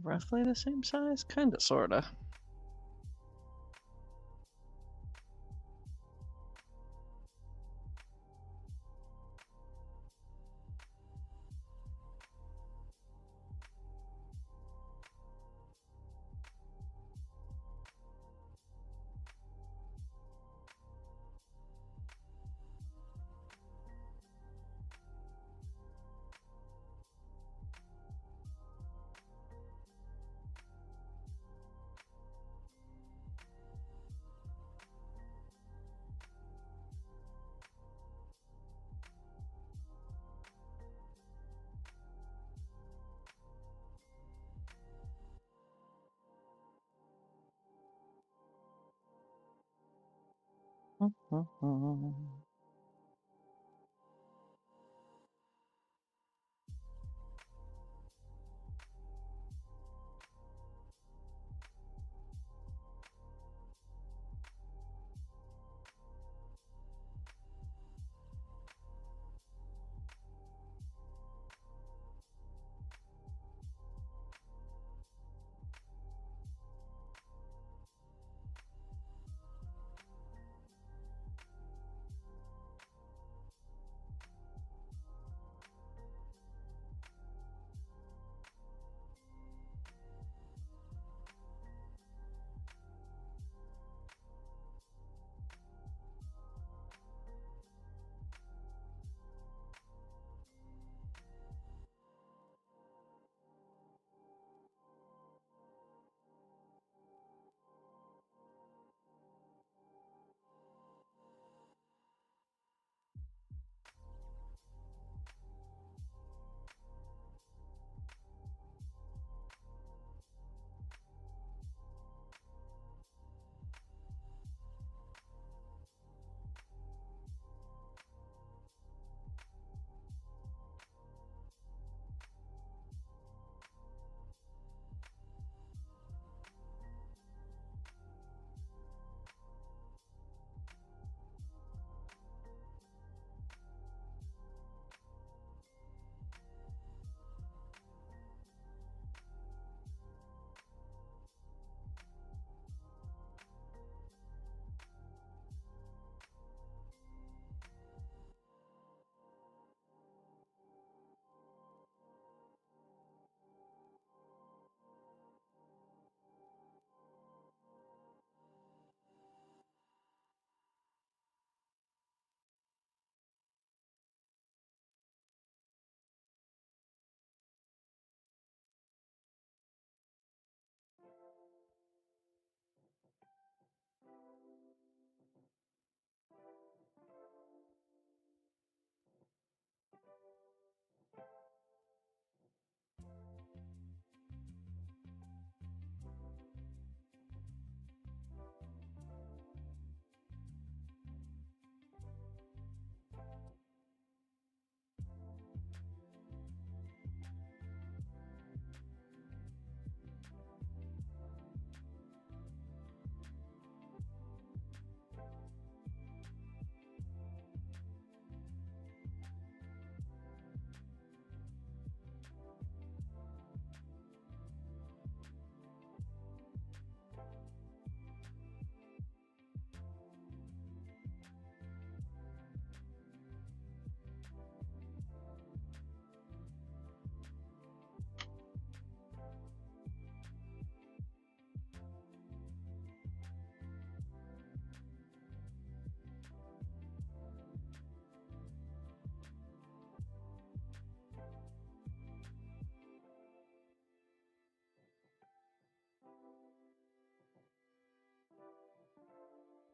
S1: Roughly the same size? Kinda, sorta.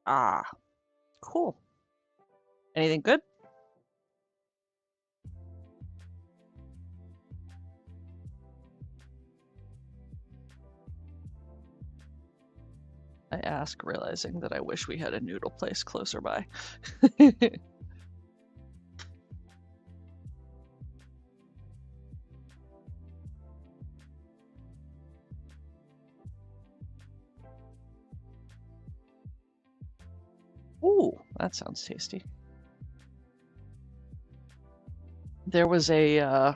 S1: Ah, cool. Anything good? I ask, realizing that I wish we had a noodle place closer by. Ooh, that sounds tasty. There was a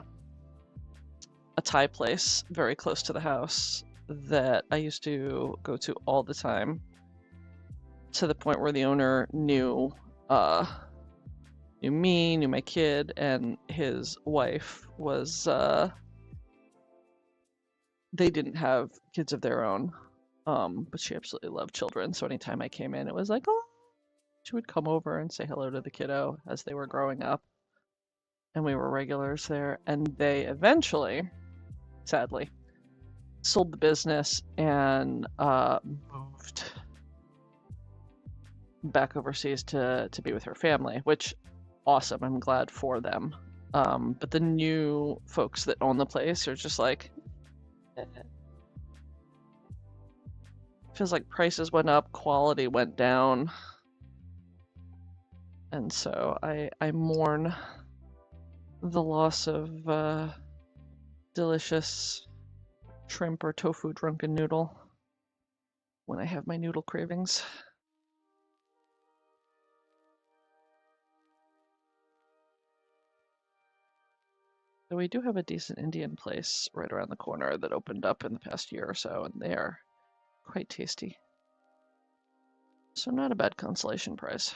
S1: Thai place very close to the house that I used to go to all the time, to the point where the owner uh knew me, knew my kid, and his wife was they didn't have kids of their own. But she absolutely loved children, so anytime I came in, it was like, oh, she would come over and say hello to the kiddo as they were growing up, and we were regulars there. And they eventually, sadly, sold the business and moved back overseas to be with her family, which awesome. I'm glad for them. But the new folks that own the place are just like, feels like prices went up, quality went down, and so I mourn the loss of delicious shrimp or tofu drunken noodle when I have my noodle cravings. So we do have a decent Indian place right around the corner that opened up in the past year or so, and they are quite tasty. So not a bad consolation price.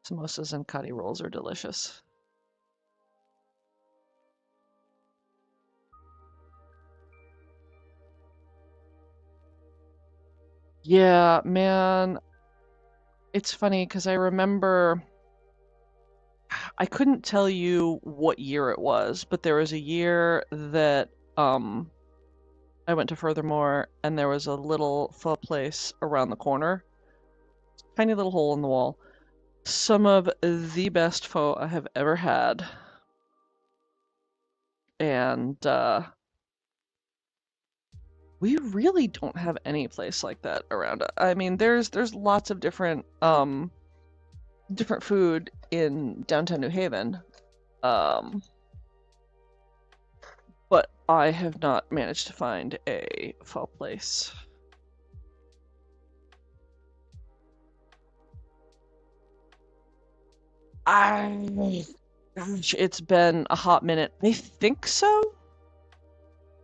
S1: Samosas and kari rolls are delicious. Yeah, man. It's funny because I remember I couldn't tell you what year it was, but there was a year that I went to Furthermore and there was a little pho place around the corner. Tiny little hole in the wall. Some of the best pho I have ever had. And we really don't have any place like that around. I mean, there's lots of different food in downtown New Haven. Um, but I have not managed to find a pho place. Gosh, it's been a hot minute. I think so.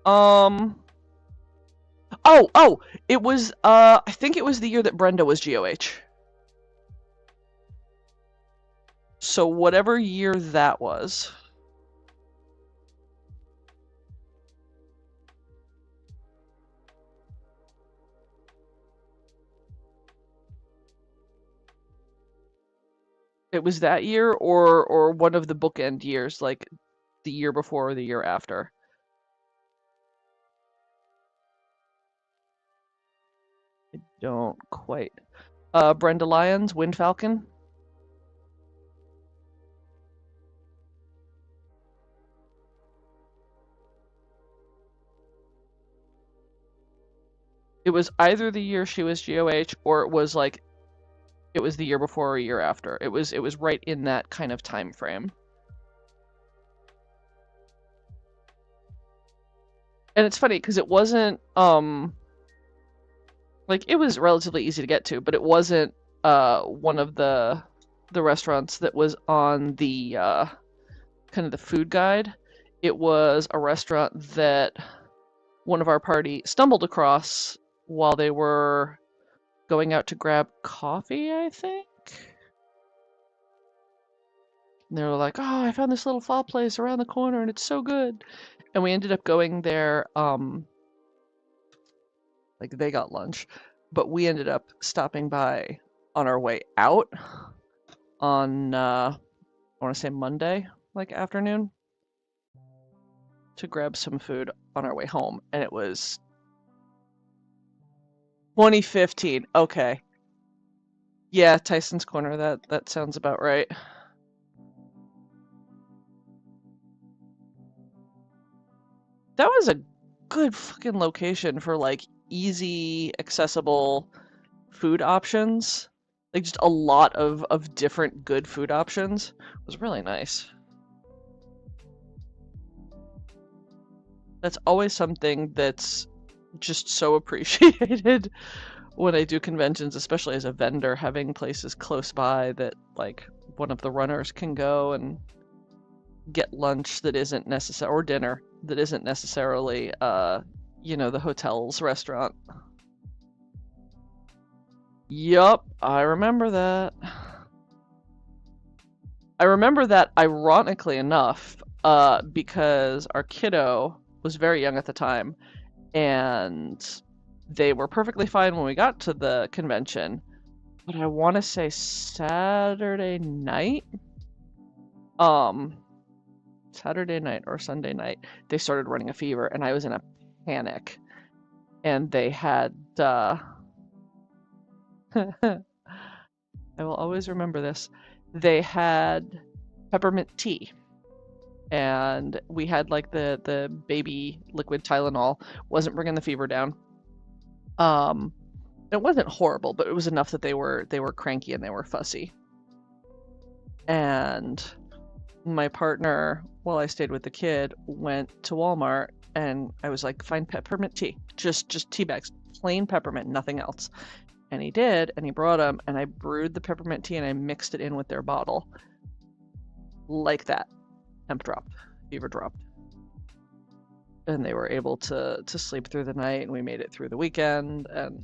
S1: Um, oh, it was, I think it was the year that Brenda was GOH. So whatever year that was. It was that year or one of the bookend years, like the year before or the year after. I don't quite. Brenda Lyons, Wind Falcon. It was either the year she was GOH or it was the year before or a year after. It was right in that kind of time frame. And it's funny because it wasn't like it was relatively easy to get to, but it wasn't one of the restaurants that was on the kind of the food guide. It was a restaurant that one of our party stumbled across while they were going out to grab coffee, I think. And they were like, "Oh, I found this little pho place around the corner and it's so good." And we ended up going there like they got lunch, but we ended up stopping by on our way out on I want to say Monday, like afternoon, to grab some food on our way home, and it was 2015. Okay. Yeah, Tyson's Corner. That sounds about right. That was a good fucking location for like easy, accessible food options. Like just a lot of different good food options. It was really nice. That's always something that's just so appreciated when I do conventions, especially as a vendor, having places close by that like one of the runners can go and get lunch that isn't necessary or dinner that isn't necessarily the hotel's restaurant. Yup, I remember that. I remember that ironically enough, because our kiddo was very young at the time, and they were perfectly fine when we got to the convention. But I want to say Saturday night, um, Saturday night or Sunday night, they started running a fever, and I was in a panic. And they had, I will always remember this. They had peppermint tea, and we had like the baby liquid Tylenol. Wasn't bringing the fever down. Um, it wasn't horrible, but it was enough that they were cranky and they were fussy. And my partner, while I stayed with the kid, went to Walmart, and I was like, find peppermint tea, just tea bags, plain peppermint, nothing else. And he did, and he brought them, and I brewed the peppermint tea and I mixed it in with their bottle. Like that. Temp dropped, fever dropped. And they were able to sleep through the night, and we made it through the weekend. And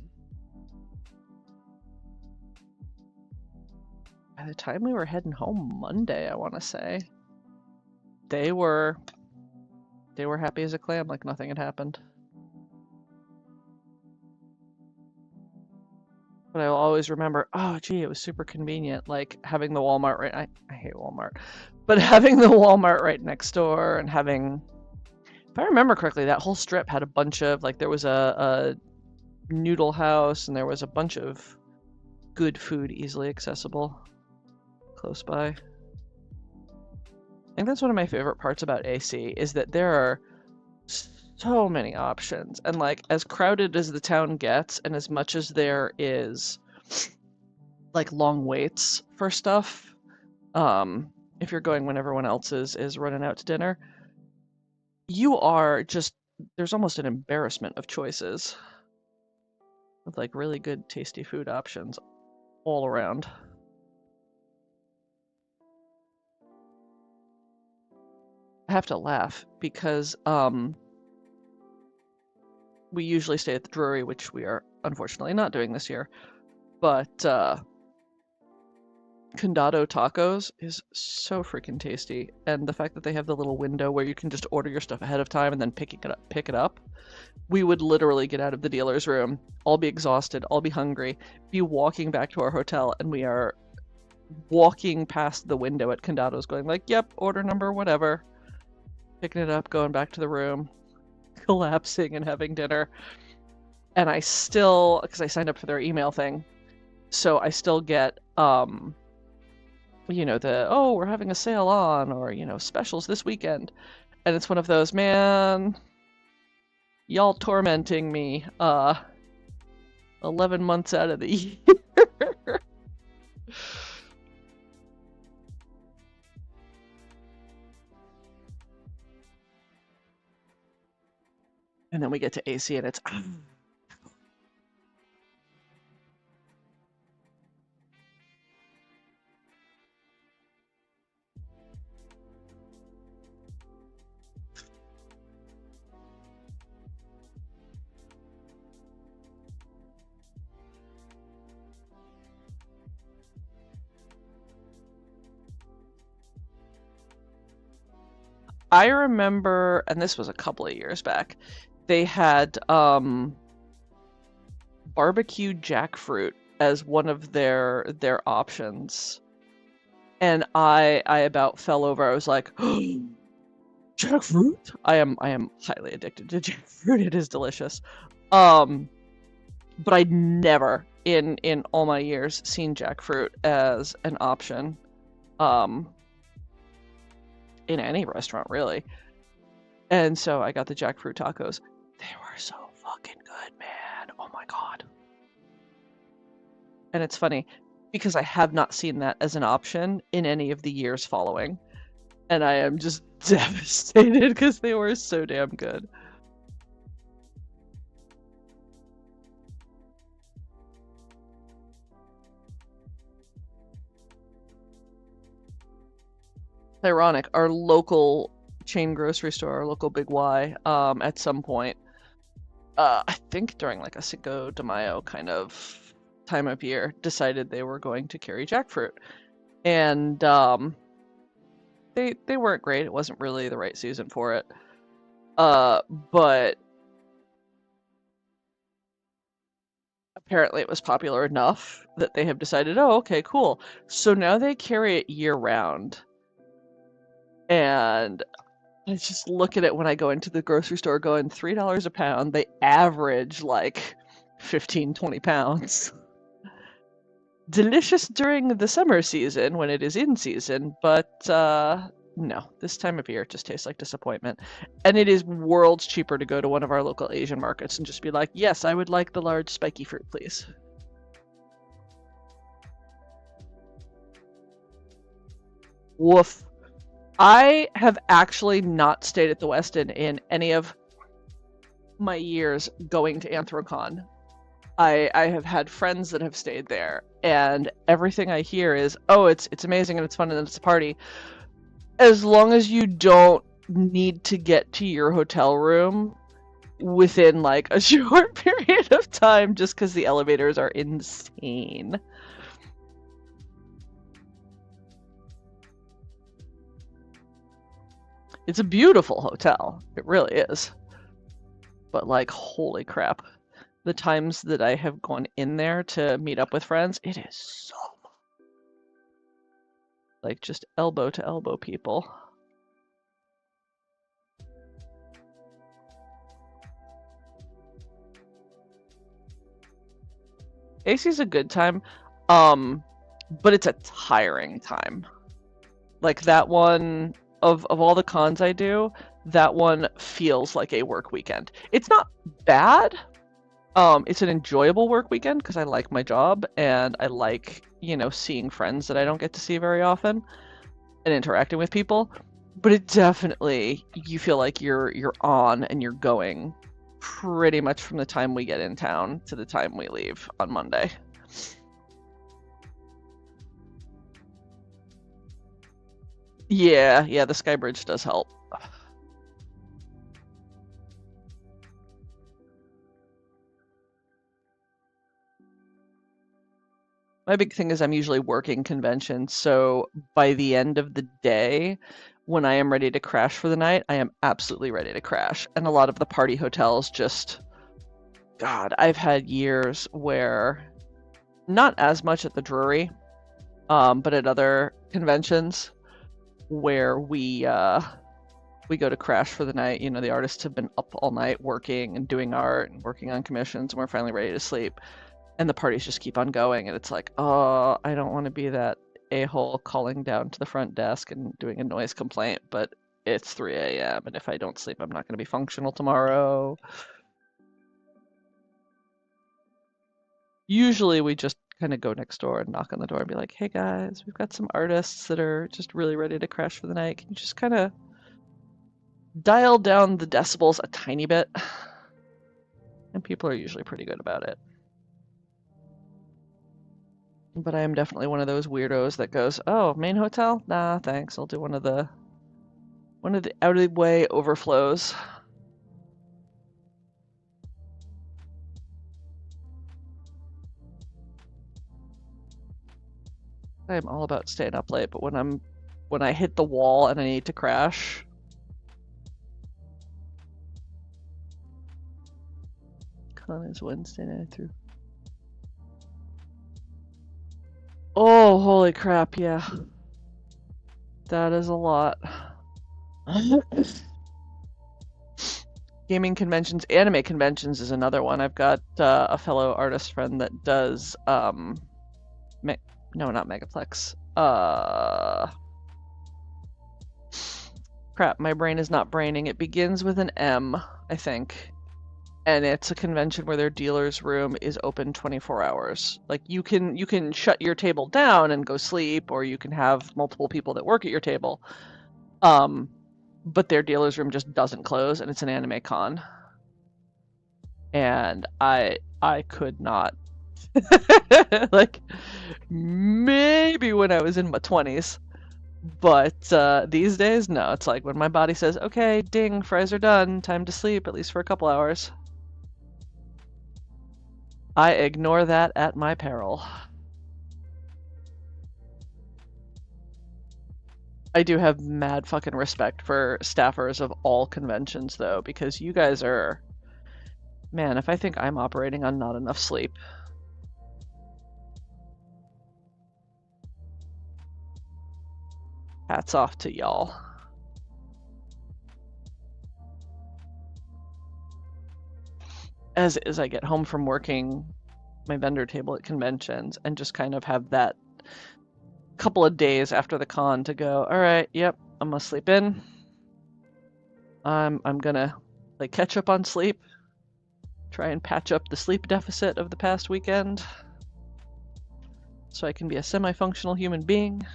S1: by the time we were heading home Monday, I want to say, they were happy as a clam, like nothing had happened. But I'll always remember, oh gee, it was super convenient, like having the Walmart right. I hate Walmart, but having the Walmart right next door, and having, if I remember correctly, that whole strip had a bunch of, like, there was a noodle house, and there was a bunch of good food easily accessible close by. I think that's one of my favorite parts about AC, is that there are so many options, and like as crowded as the town gets, and as much as there is like long waits for stuff, if you're going when everyone else is running out to dinner, you are just, there's almost an embarrassment of choices with like really good tasty food options all around. I have to laugh because we usually stay at the Drury, which we are unfortunately not doing this year, but Condado Tacos is so freaking tasty, and the fact that they have the little window where you can just order your stuff ahead of time and then pick it up. We would literally get out of the dealer's room, all be exhausted, all be hungry, be walking back to our hotel, and we are walking past the window at Condado's going like, yep, order number whatever, picking it up, going back to the room, collapsing and having dinner. And I still, because I signed up for their email thing, so I still get we're having a sale on, or specials this weekend. And it's one of those, man, y'all tormenting me 11 months out of the year. And then we get to AC and it's I remember, and this was a couple of years back, they had barbecue jackfruit as one of their options. And I about fell over. I was like, oh, jackfruit? I am highly addicted to jackfruit. It is delicious. Um but I'd never in all my years seen jackfruit as an option in any restaurant really. And so I got the jackfruit tacos. They were so fucking good, man. Oh my god. And it's funny because I have not seen that as an option in any of the years following. And I am just devastated because they were so damn good. It's ironic. Our local chain grocery store, our local Big Y, at some point, I think during like a Cinco de Mayo kind of time of year, decided they were going to carry jackfruit. And they weren't great. It wasn't really the right season for it. But apparently it was popular enough that they have decided, oh, okay, cool. So now they carry it year round. And I just look at it when I go into the grocery store going $3 a pound. They average like 15, 20 pounds. Delicious during the summer season when it is in season, but no, this time of year it just tastes like disappointment. And it is worlds cheaper to go to one of our local Asian markets and just be like, yes, I would like the large spiky fruit, please. Woof. I have actually not stayed at the Westin in any of my years going to Anthrocon. I have had friends that have stayed there, and everything I hear is, oh, it's amazing and it's fun and it's a party. As long as you don't need to get to your hotel room within like a short period of time just because the elevators are insane. It's a beautiful hotel. It really is. But like, holy crap. The times that I have gone in there to meet up with friends, it is so like just elbow to elbow people. AC's a good time, but it's a tiring time. Like that one of all the cons I do, that one feels like a work weekend. It's not bad. It's an enjoyable work weekend because I like my job and I like, seeing friends that I don't get to see very often and interacting with people. But it definitely you feel like you're on and you're going pretty much from the time we get in town to the time we leave on Monday. Yeah, the Sky Bridge does help. My big thing is I'm usually working conventions, so by the end of the day, when I am ready to crash for the night, I am absolutely ready to crash. And a lot of the party hotels just, God, I've had years where, not as much at the Drury, but at other conventions where we go to crash for the night. The artists have been up all night working and doing art and working on commissions, and we're finally ready to sleep. And the parties just keep on going, and it's like, oh, I don't want to be that a-hole calling down to the front desk and doing a noise complaint, but it's 3 a.m. and if I don't sleep, I'm not going to be functional tomorrow. Usually we just kind of go next door and knock on the door and be like, hey guys, we've got some artists that are just really ready to crash for the night. Can you just kind of dial down the decibels a tiny bit? And people are usually pretty good about it. But I am definitely one of those weirdos that goes, oh, main hotel? Nah, thanks. I'll do one of the out of the way overflows. I am all about staying up late, but when I hit the wall and I need to crash. Con is Wednesday night through. Oh, holy crap, yeah. That is a lot. gaming conventions, anime conventions is another one. I've got a fellow artist friend that does no, not Megaplex. Crap, my brain is not braining. It begins with an M, I think. And it's a convention where their dealer's room is open 24 hours. Like you can shut your table down and go sleep, or you can have multiple people that work at your table. But their dealer's room just doesn't close, and it's an anime con. And I could not. Like, maybe when I was in my 20s. But these days, no. It's like when my body says, okay, ding, fries are done, time to sleep, at least for a couple hours. I ignore that at my peril. I do have mad fucking respect for staffers of all conventions, though, because you guys are... Man, if I think I'm operating on not enough sleep. Hats off to y'all. As I get home from working my vendor table at conventions and just kind of have that couple of days after the con to go, all right, yep, I'm gonna sleep in. I'm gonna like catch up on sleep, try and patch up the sleep deficit of the past weekend so I can be a semi-functional human being.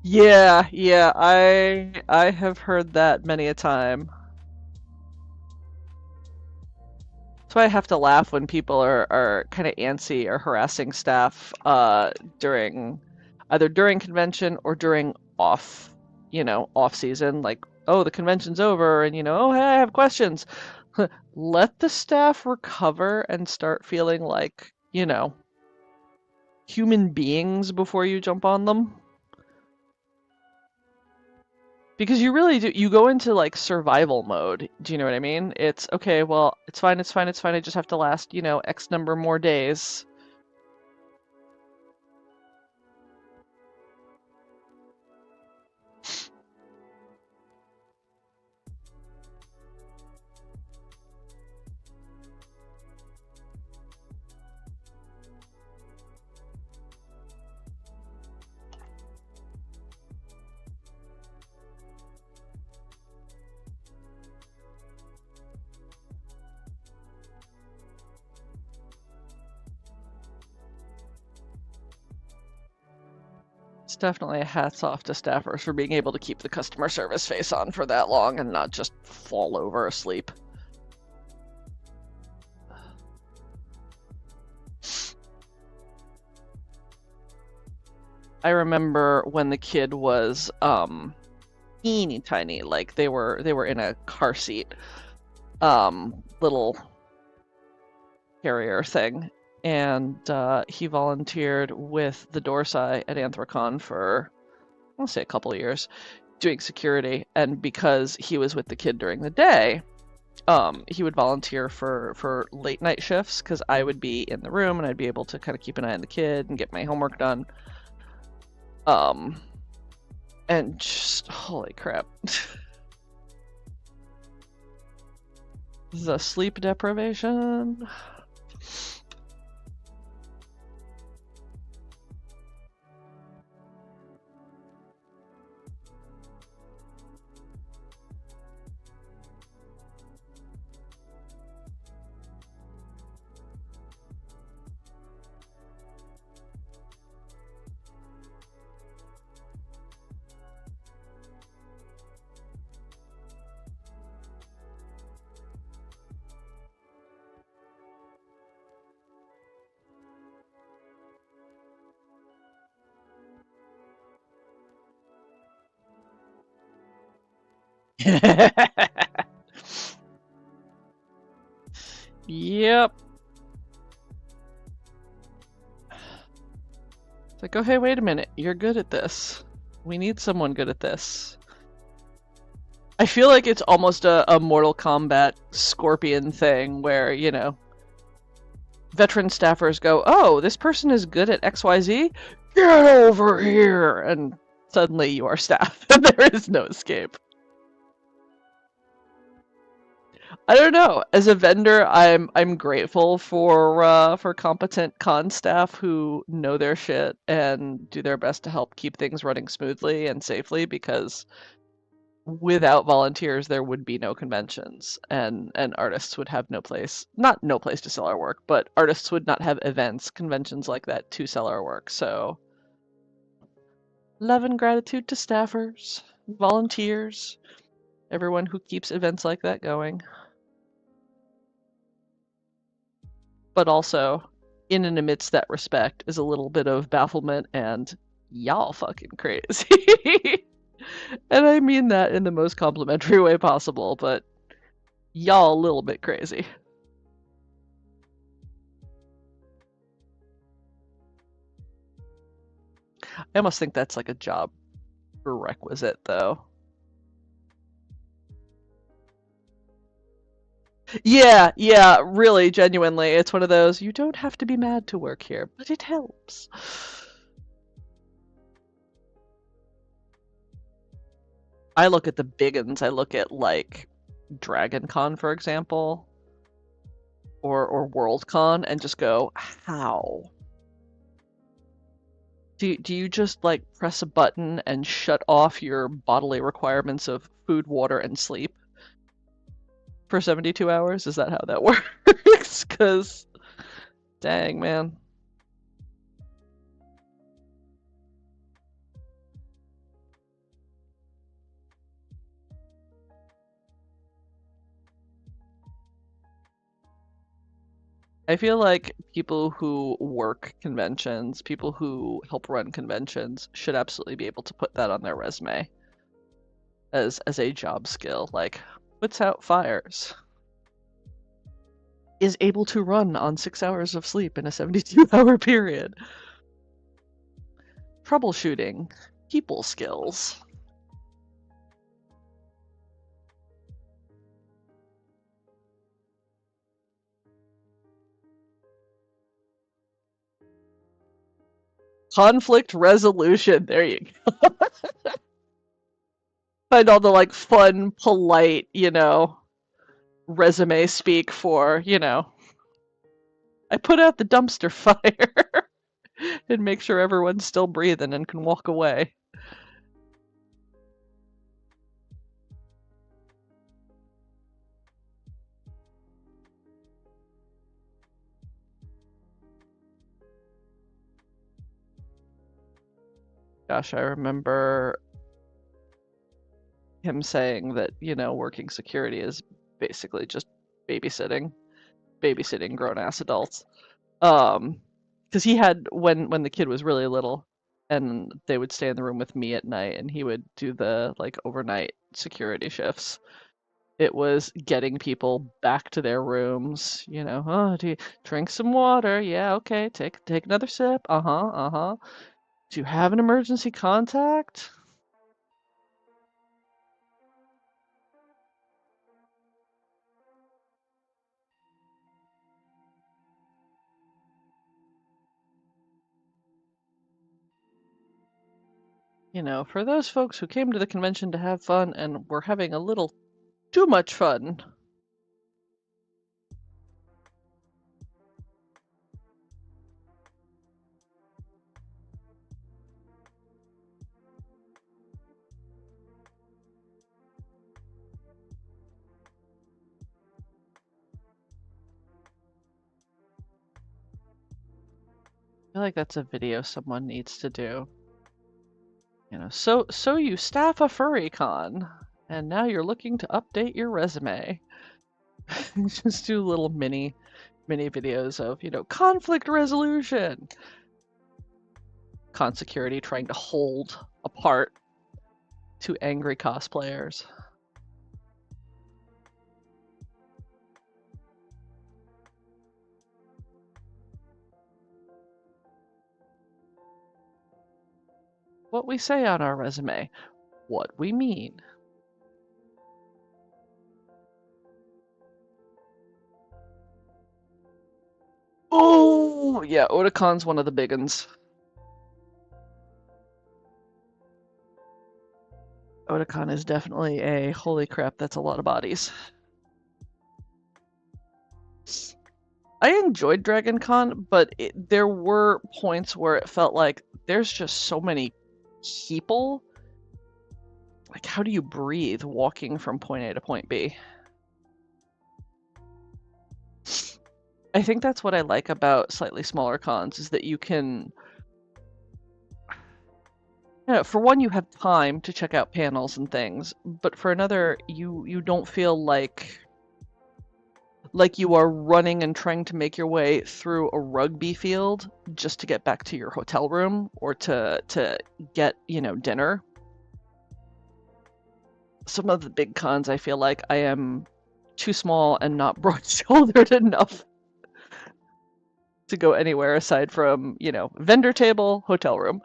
S1: Yeah, I have heard that many a time. That's why I have to laugh when people are kind of antsy or harassing staff during either during convention or during off season. Like, oh, the convention's over, and oh, hey, I have questions. Let the staff recover and start feeling like human beings before you jump on them. Because you really do, you go into like survival mode. Do you know what I mean? It's okay, well, it's fine. I just have to last, X number more days. It's definitely a hats off to staffers for being able to keep the customer service face on for that long and not just fall over asleep. I remember when the kid was teeny tiny, like they were in a car seat, little carrier thing, and he volunteered with the Dorsai at Anthrocon for, I'll say, a couple of years, doing security. And because he was with the kid during the day, he would volunteer for late night shifts, because I would be in the room and I'd be able to kind of keep an eye on the kid and get my homework done. And just, holy crap. The sleep deprivation. Yep. It's like, oh, hey, wait a minute. You're good at this. We need someone good at this. I feel like it's almost a Mortal Kombat Scorpion thing where, veteran staffers go, oh, this person is good at XYZ? Get over here! And suddenly you are staff, and there is no escape. I don't know. As a vendor, I'm grateful for competent con staff who know their shit and do their best to help keep things running smoothly and safely, because without volunteers there would be no conventions, and artists would have no place, not no place to sell our work, but artists would not have events, conventions like that to sell our work. So love and gratitude to staffers, volunteers, everyone who keeps events like that going. But also, in and amidst that respect is a little bit of bafflement and y'all fucking crazy. And I mean that in the most complimentary way possible, but y'all a little bit crazy. I almost think that's like a job prerequisite, though. Yeah, yeah, really, genuinely. It's one of those, you don't have to be mad to work here, but it helps. I look at the big uns. I look at, like, Dragon Con, for example, or Worldcon, and just go, how? Do you just, like, press a button and shut off your bodily requirements of food, water, and sleep for 72 hours? Is that how that works? Because, dang, man. I feel like people who work conventions, people who help run conventions, should absolutely be able to put that on their resume as a job skill. Like, puts out fires, is able to run on 6 hours of sleep in a 72-hour period. Troubleshooting, people skills. Conflict resolution. There you go. Find all the like fun, polite, resume speak for, I put out the dumpster fire and make sure everyone's still breathing and can walk away. Gosh, I remember him saying that, working security is basically just babysitting grown ass adults. Because he had, when the kid was really little, and they would stay in the room with me at night, and he would do the like overnight security shifts. It was getting people back to their rooms, oh, do you drink some water? Yeah, okay, take another sip. Uh-huh, uh-huh. Do you have an emergency contact? For those folks who came to the convention to have fun and were having a little too much fun. I feel like that's a video someone needs to do. So you staff a furry con, and now you're looking to update your resume. Just do little mini videos of, conflict resolution. Con security trying to hold apart two angry cosplayers. What we say on our resume, what we mean. Oh, yeah, Otacon's one of the big ones. Otakon is definitely a holy crap, that's a lot of bodies. I enjoyed Dragon Con, but there were points where it felt like there's just so many people. Like, how do you breathe walking from point A to point B? I think that's what I like about slightly smaller cons, is that you can... for one, you have time to check out panels and things, but for another, you don't feel like you are running and trying to make your way through a rugby field just to get back to your hotel room or to get, dinner. Some of the big cons, I feel like I am too small and not broad-shouldered enough to go anywhere aside from, vendor table, hotel room.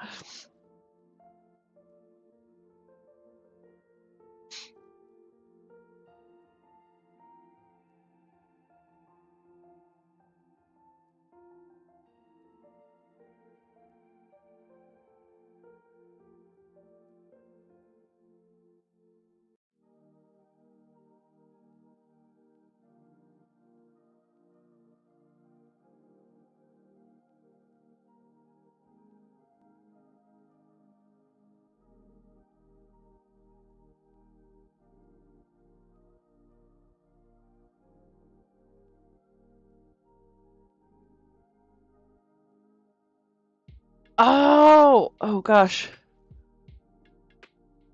S1: Oh gosh.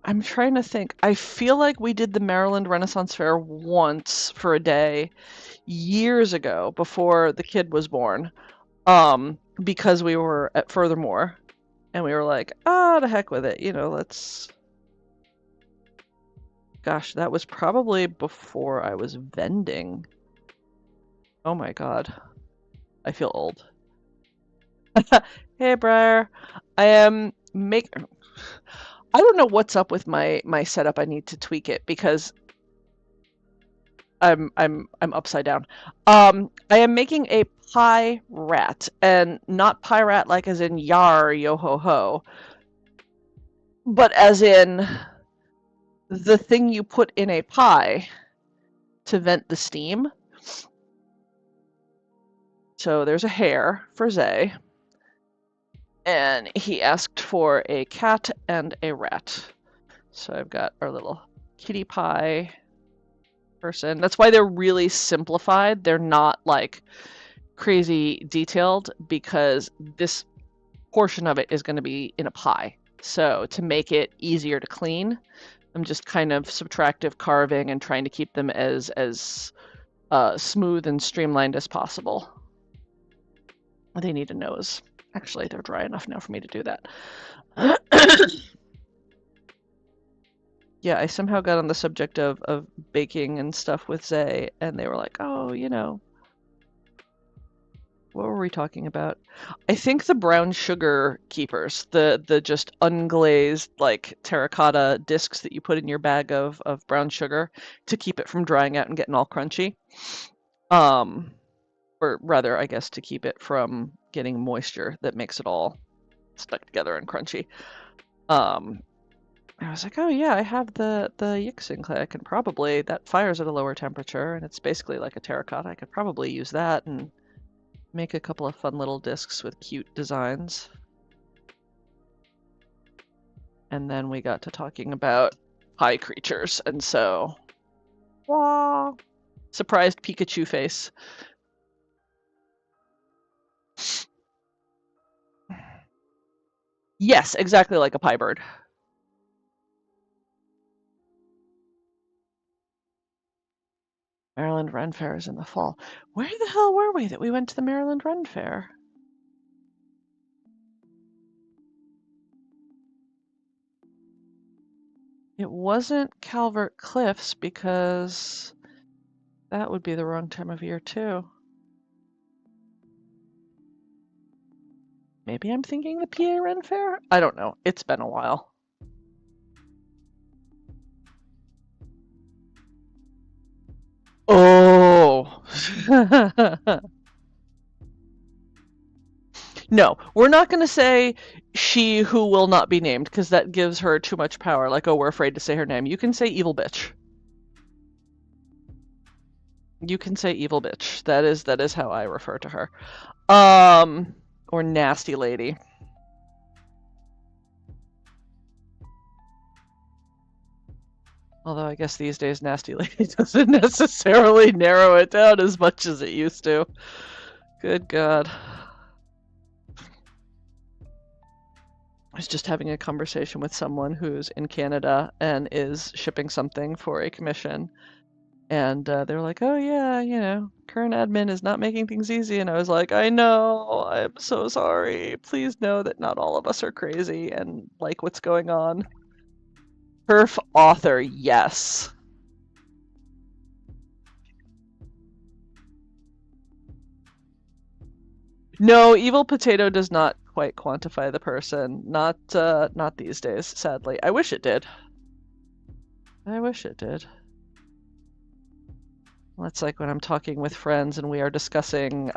S1: I'm trying to think. I feel like we did the Maryland Renaissance Fair once for a day years ago before the kid was born. Because we were at Furthermore and we were like, the heck with it, let's... Gosh, that was probably before I was vending. Oh my god. I feel old. Hey, Briar. I am I don't know what's up with my setup. I need to tweak it because I'm upside down. I am making a pie rat, and not pie rat like as in yar yo ho ho, but as in the thing you put in a pie to vent the steam. So there's a hare for Zay, and he asked for a cat and a rat. So I've got our little kitty pie person. That's why they're really simplified. They're not like crazy detailed because this portion of it is going to be in a pie. So to make it easier to clean, I'm just kind of subtractive carving and trying to keep them as smooth and streamlined as possible. They need a nose. Actually, they're dry enough now for me to do that. Yeah, I somehow got on the subject of baking and stuff with Zay, and they were like, oh, what were we talking about? I think the brown sugar keepers, the just unglazed like terracotta discs that you put in your bag of brown sugar to keep it from drying out and getting all crunchy. Or rather, I guess, to keep it from getting moisture that makes it all stuck together and crunchy. I was like, oh yeah, I have the Yixing clay. I can probably, that fires at a lower temperature and it's basically like a terracotta. I could probably use that and make a couple of fun little discs with cute designs. And then we got to talking about pie creatures, and so, wah, surprised Pikachu face. Yes, exactly like a pie bird. Maryland Ren Fair is in the fall. Where the hell were we that we went to the Maryland Ren Fair? It wasn't Calvert Cliffs because that would be the wrong time of year too. Maybe I'm thinking the PA Ren Fair? I don't know. It's been a while. Oh! No, we're not going to say she who will not be named because that gives her too much power. Like, oh, we're afraid to say her name. You can say evil bitch. You can say evil bitch. That is how I refer to her. Or nasty lady. Although I guess these days nasty lady doesn't necessarily narrow it down as much as it used to. Good God. I was just having a conversation with someone who's in Canada and is shipping something for a commission. And they're like, oh yeah, current admin is not making things easy. And I was like, I know, I'm so sorry. Please know that not all of us are crazy and like what's going on. Perf author, yes. No, evil potato does not quite quantify the person. Not these days, sadly. I wish it did. I wish it did. Well, it's like when I'm talking with friends and we are discussing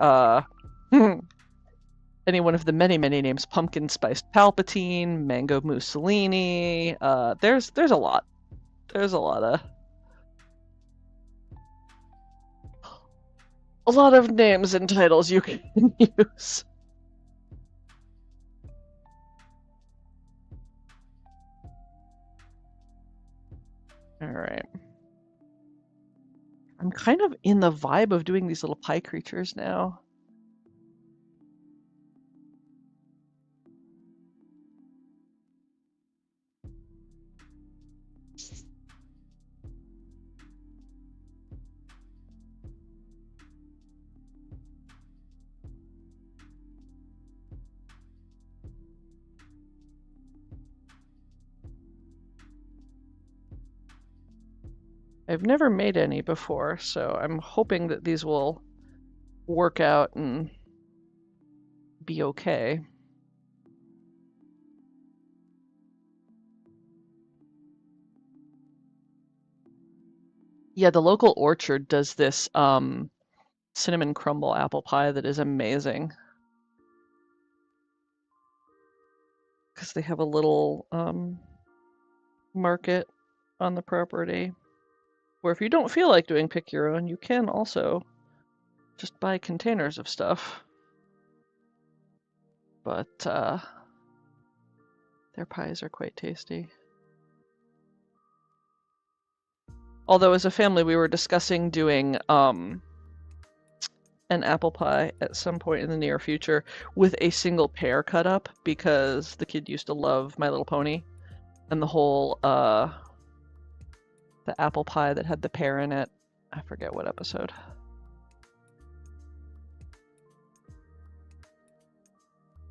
S1: any one of the many, many names: pumpkin spiced Palpatine, mango Mussolini. There's a lot. There's a lot of names and titles you can use. All right. I'm kind of in the vibe of doing these little pie creatures now. I've never made any before, so I'm hoping that these will work out and be okay. Yeah, the local orchard does this cinnamon crumble apple pie that is amazing. Because they have a little market on the property where if you don't feel like doing pick your own, you can also just buy containers of stuff. But their pies are quite tasty. Although as a family we were discussing doing an apple pie at some point in the near future with a single pear cut up because the kid used to love My Little Pony, and the whole the apple pie that had the pear in it. I forget what episode.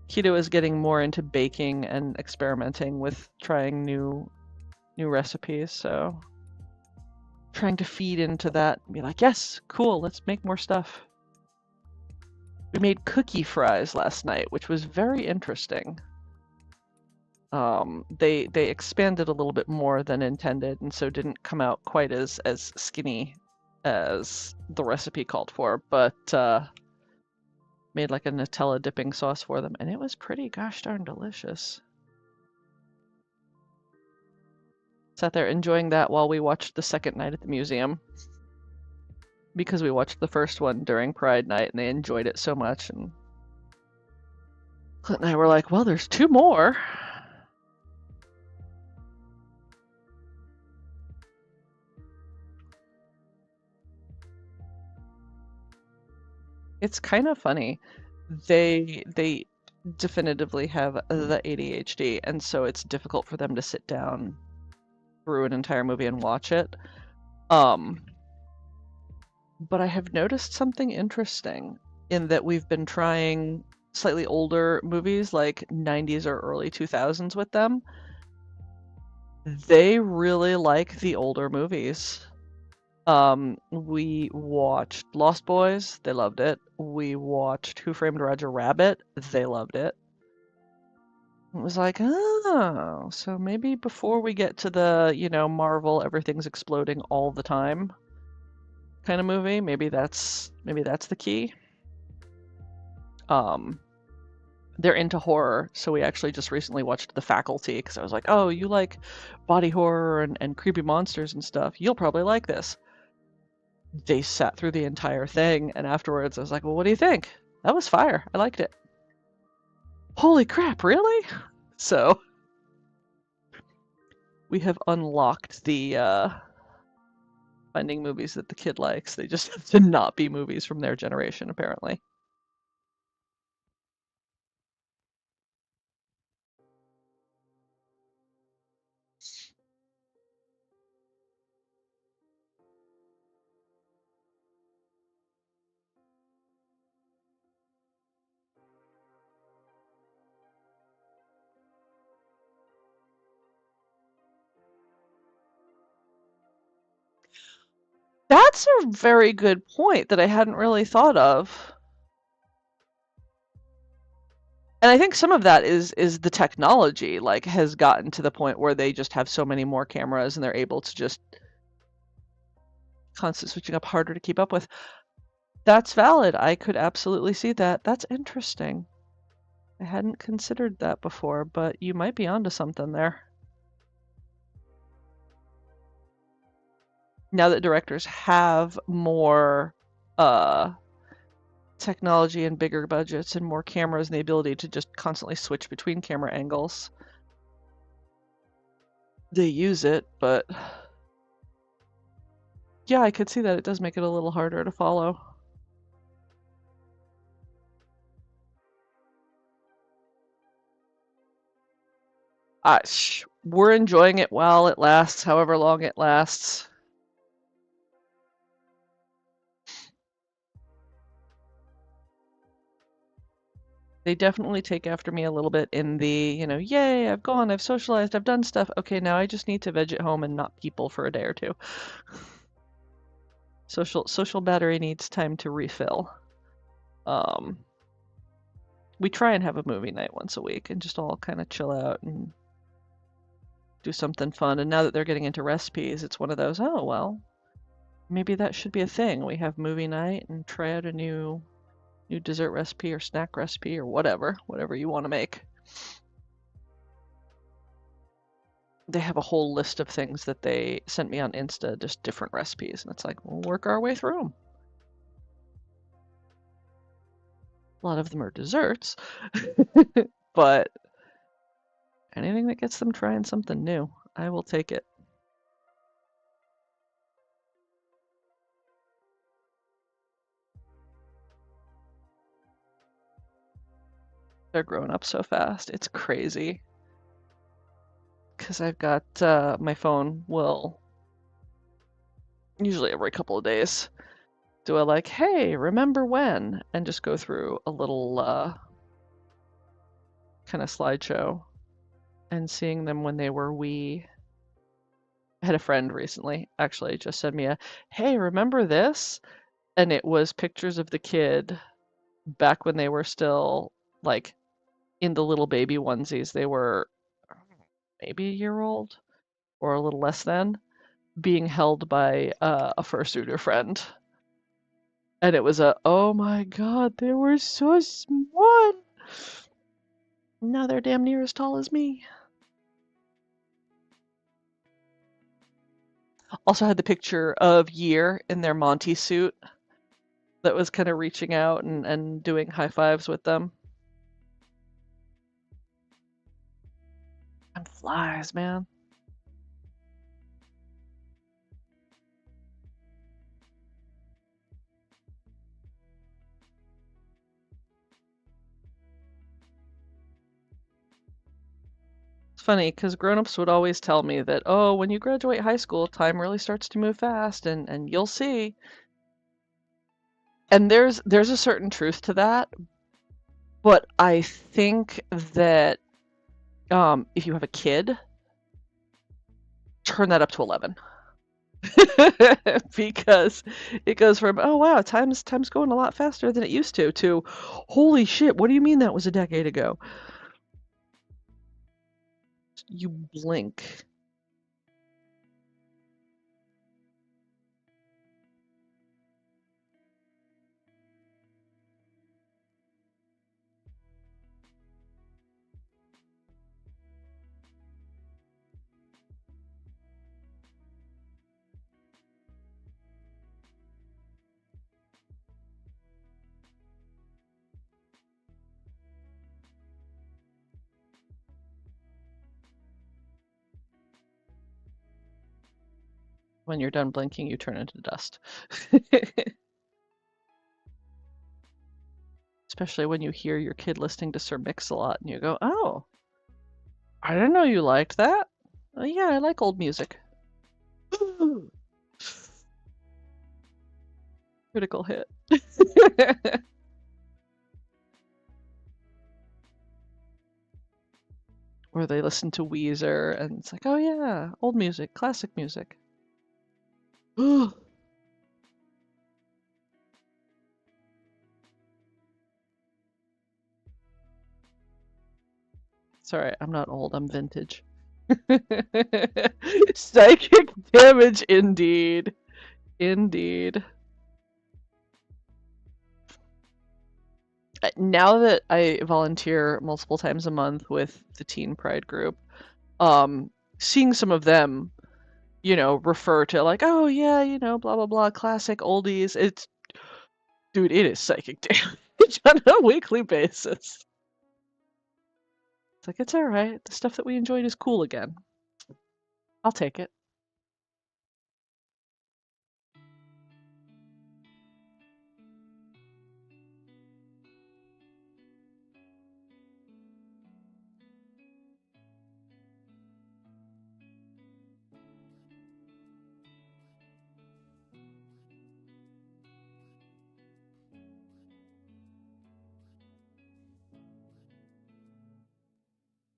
S1: Keto is getting more into baking and experimenting with trying new recipes, so trying to feed into that and be like, yes, cool, let's make more stuff. We made cookie fries last night, which was very interesting. They expanded a little bit more than intended, and so didn't come out quite as skinny as the recipe called for, but made like a Nutella dipping sauce for them, and it was pretty gosh darn delicious. Sat there enjoying that while we watched the second night at the museum, because we watched the first one during Pride Night and they enjoyed it so much, and Clint and I were like, well, there's 2 more. It's kind of funny. They definitively have the ADHD, and so it's difficult for them to sit down through an entire movie and watch it. But I have noticed something interesting in that we've been trying slightly older movies like 90s or early 2000s with them. They really like the older movies. We watched Lost Boys, they loved it. We watched Who Framed Roger Rabbit, they loved it. It was like, oh, so maybe before we get to the, Marvel, everything's exploding all the time kind of movie, maybe that's the key. they're into horror, so we actually just recently watched The Faculty because I was like, oh, you like body horror and creepy monsters and stuff. You'll probably like this. They sat through the entire thing, and afterwards I was like, well, what do you think? That was fire. I liked it. Holy crap, really? So we have unlocked the finding movies that the kid likes. They just have to not be movies from their generation, apparently. That's a very good point that I hadn't really thought of. And I think some of that is the technology, like, has gotten to the point where they just have so many more cameras and they're able to just constant switching up, harder to keep up with. That's valid. I could absolutely see that. That's interesting. I hadn't considered that before, but you might be onto something there. Now that directors have more technology and bigger budgets and more cameras and the ability to just constantly switch between camera angles, they use it, but yeah, I could see that it does make it a little harder to follow. We're enjoying it while it lasts, however long it lasts. They definitely take after me a little bit in the, yay, I've gone, I've socialized, I've done stuff. Okay, now I just need to veg at home and not people for a day or two. Social battery needs time to refill. We try and have a movie night once a week and just all kind of chill out and do something fun. And now that they're getting into recipes, it's one of those, oh, well, maybe that should be a thing. We have movie night and try out a new dessert recipe or snack recipe or whatever you want to make. They have a whole list of things that they sent me on Insta, just different recipes, and it's like, we'll work our way through them. A lot of them are desserts, but anything that gets them trying something new, I will take it. They're growing up so fast. It's crazy. Because I've got my phone will usually every couple of days do a like, hey, remember when? And just go through a little kind of slideshow and seeing them when they were wee. I had a friend recently actually just send me a, hey, remember this? And it was pictures of the kid back when they were still like in the little baby onesies. They were maybe a year old or a little less than, being held by a fursuiter friend. And it was a, oh my god, they were so small. Now they're damn near as tall as me. Also had the picture of Year in their Monty suit that was kind of reaching out and doing high fives with them. And flies, man. It's funny because grown-ups would always tell me that, oh, when you graduate high school, time really starts to move fast and you'll see. And there's a certain truth to that, but I think that if you have a kid, turn that up to 11. Because it goes from, oh wow, time's going a lot faster than it used to holy shit, what do you mean that was a decade ago? You blink. When you're done blinking, you turn into dust. Especially when you hear your kid listening to Sir Mix-a-Lot and you go, oh, I didn't know you liked that. Oh, yeah, I like old music. Critical hit. Or they listen to Weezer and it's like, oh yeah, old music, classic music. Sorry, I'm not old, I'm vintage. Psychic damage indeed. Indeed. Now that I volunteer multiple times a month with the Teen Pride group, seeing some of them, refer to like, oh yeah, blah blah blah, classic oldies. Dude, it is psychic damage on a weekly basis. It's like, it's alright. The stuff that we enjoyed is cool again. I'll take it.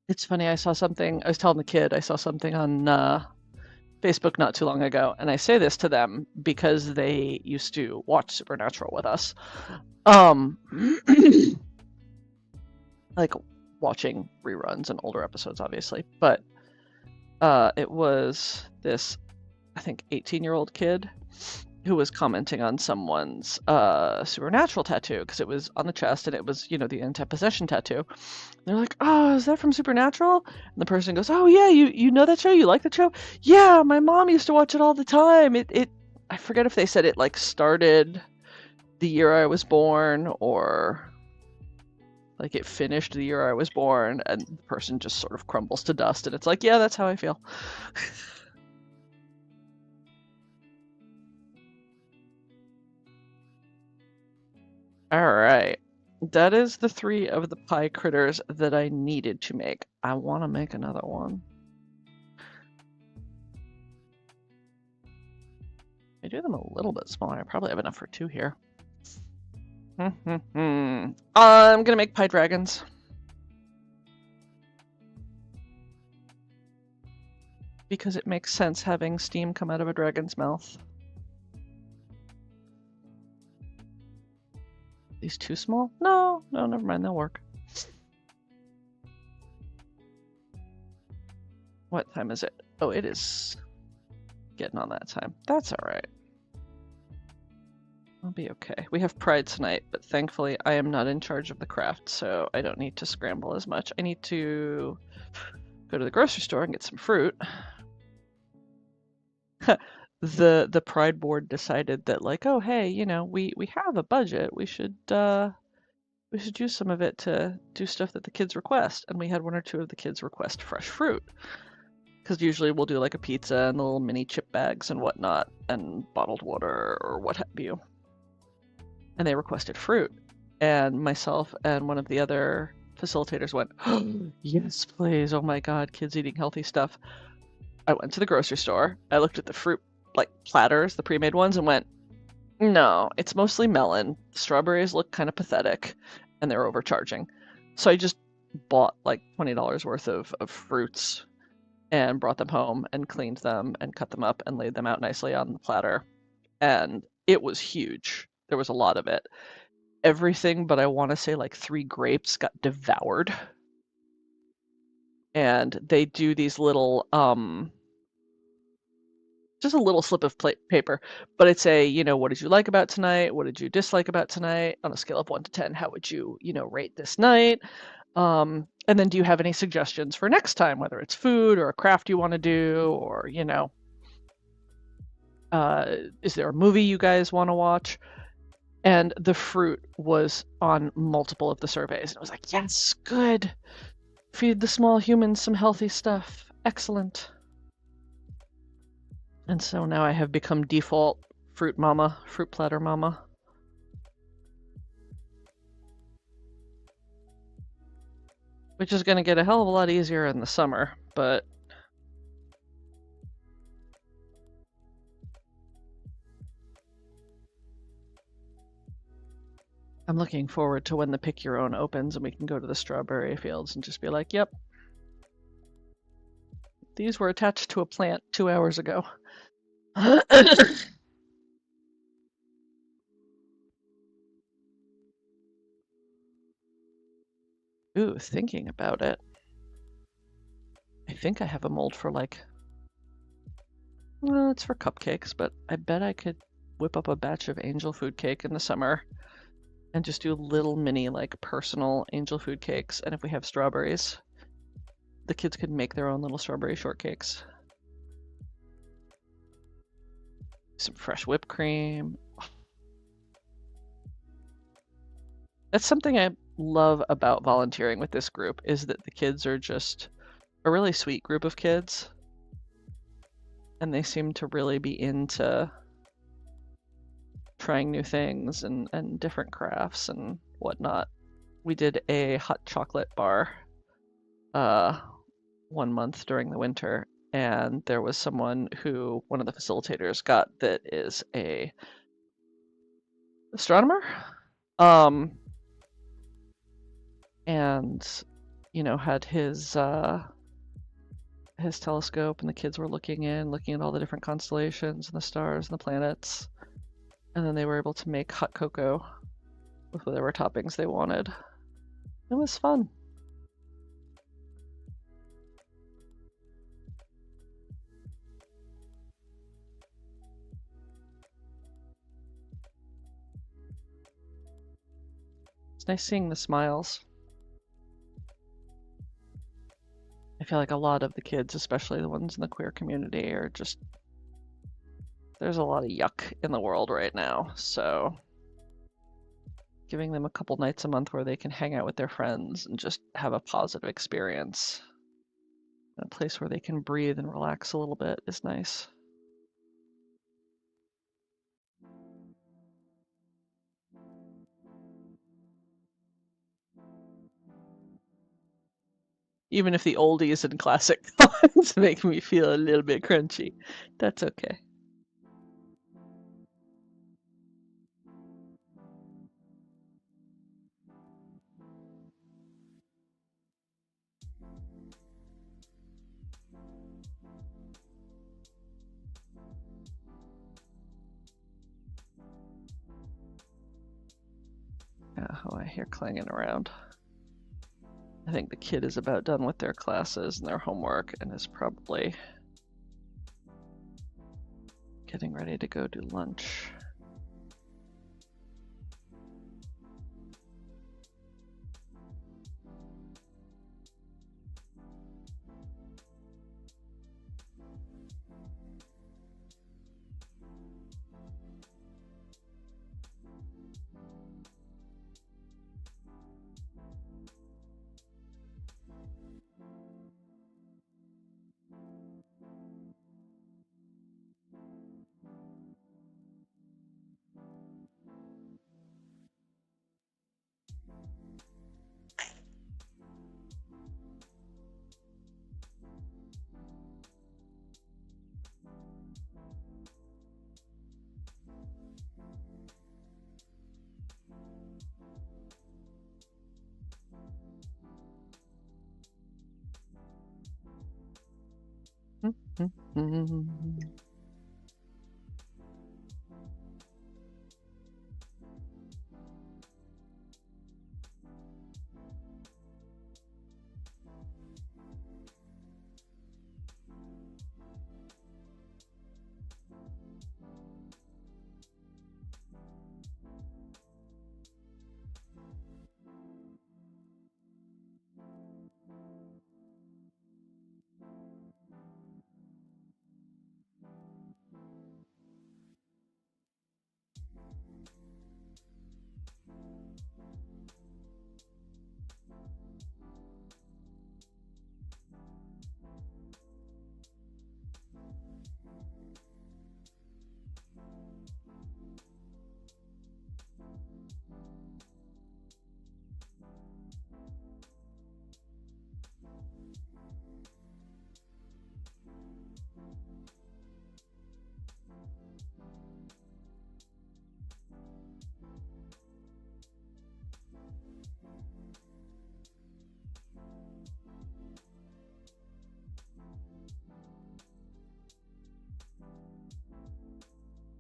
S1: It's funny, I was telling the kid, I saw something on Facebook not too long ago, and I say this to them because they used to watch Supernatural with us. Like watching reruns and older episodes, obviously, but it was this, I think, 18-year-old kid who was commenting on someone's Supernatural tattoo because it was on the chest and it was, the anti-possession tattoo. They're like, oh, is that from Supernatural? And the person goes, oh yeah, you know that show? You like that show? Yeah, my mom used to watch it all the time. I forget if they said it like started the year I was born or like it finished the year I was born, and the person just sort of crumbles to dust and it's like, yeah, that's how I feel. Alright. That is the 3 of the pie critters that I needed to make. I want to make another one. I do them a little bit smaller. I probably have enough for 2 here. I'm gonna make pie dragons. Because it makes sense having steam come out of a dragon's mouth. These too small? No, never mind, they'll work. What time is it? Oh, it is getting on that time. That's alright. I'll be okay. We have Pride tonight, but thankfully I am not in charge of the craft, so I don't need to scramble as much. I need to go to the grocery store and get some fruit. The Pride board decided that, like, oh hey, we have a budget. We should use some of it to do stuff that the kids request. And we had 1 or 2 of the kids request fresh fruit. Because usually we'll do like a pizza and the little mini chip bags and whatnot, and bottled water or what have you. And they requested fruit. And myself and one of the other facilitators went, oh, yes, please. Oh my God, kids eating healthy stuff. I went to the grocery store. I looked at the fruit, like platters, the pre-made ones, and went, no, it's mostly melon. Strawberries look kind of pathetic, and they're overcharging. So I just bought like $20 worth of fruits and brought them home and cleaned them and cut them up and laid them out nicely on the platter. And it was huge. There was a lot of it. Everything but I want to say like 3 grapes got devoured. And they do these little, just a little slip of paper, but it's what did you like about tonight? What did you dislike about tonight? On a scale of 1 to 10, how would you, rate this night? And then do you have any suggestions for next time, whether it's food or a craft you want to do, or, is there a movie you guys want to watch? And the fruit was on multiple of the surveys. And it was like, yes, good. Feed the small humans some healthy stuff. Excellent. And so now I have become default fruit mama, fruit platter mama. Which is going to get a hell of a lot easier in the summer, but I'm looking forward to when the Pick Your Own opens and we can go to the strawberry fields and just be like, yep, these were attached to a plant 2 hours ago. Ooh, thinking about it. I think I have a mold for well, it's for cupcakes, but I bet I could whip up a batch of angel food cake in the summer and just do little mini personal angel food cakes. And if we have strawberries, the kids could make their own little strawberry shortcakes. Some fresh whipped cream. That's something I love about volunteering with this group, is that the kids are just a really sweet group of kids. And they seem to really be into trying new things and different crafts and whatnot. We did a hot chocolate bar 1 month during the winter, and there was someone who one of the facilitators got that is a astronomer, and had his telescope, and the kids were looking at all the different constellations and the stars and the planets, and then they were able to make hot cocoa with whatever toppings they wanted. It was fun. It's nice seeing the smiles. I feel like a lot of the kids, especially the ones in the queer community, are just, there's a lot of yuck in the world right now, so giving them a couple nights a month where they can hang out with their friends and just have a positive experience, a place where they can breathe and relax a little bit, is nice. Even if the oldies and classic songs make me feel a little bit crunchy, that's okay. Oh, I hear clanging around. I think the kid is about done with their classes and their homework and is probably getting ready to go do lunch.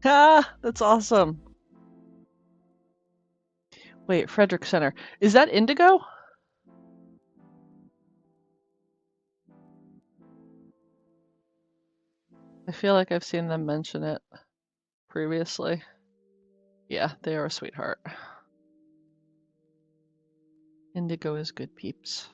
S1: Ah, that's awesome. Wait, Frederick Center. Is that Indigo? I feel like I've seen them mention it previously. Yeah, they are a sweetheart. Indigo is good peeps.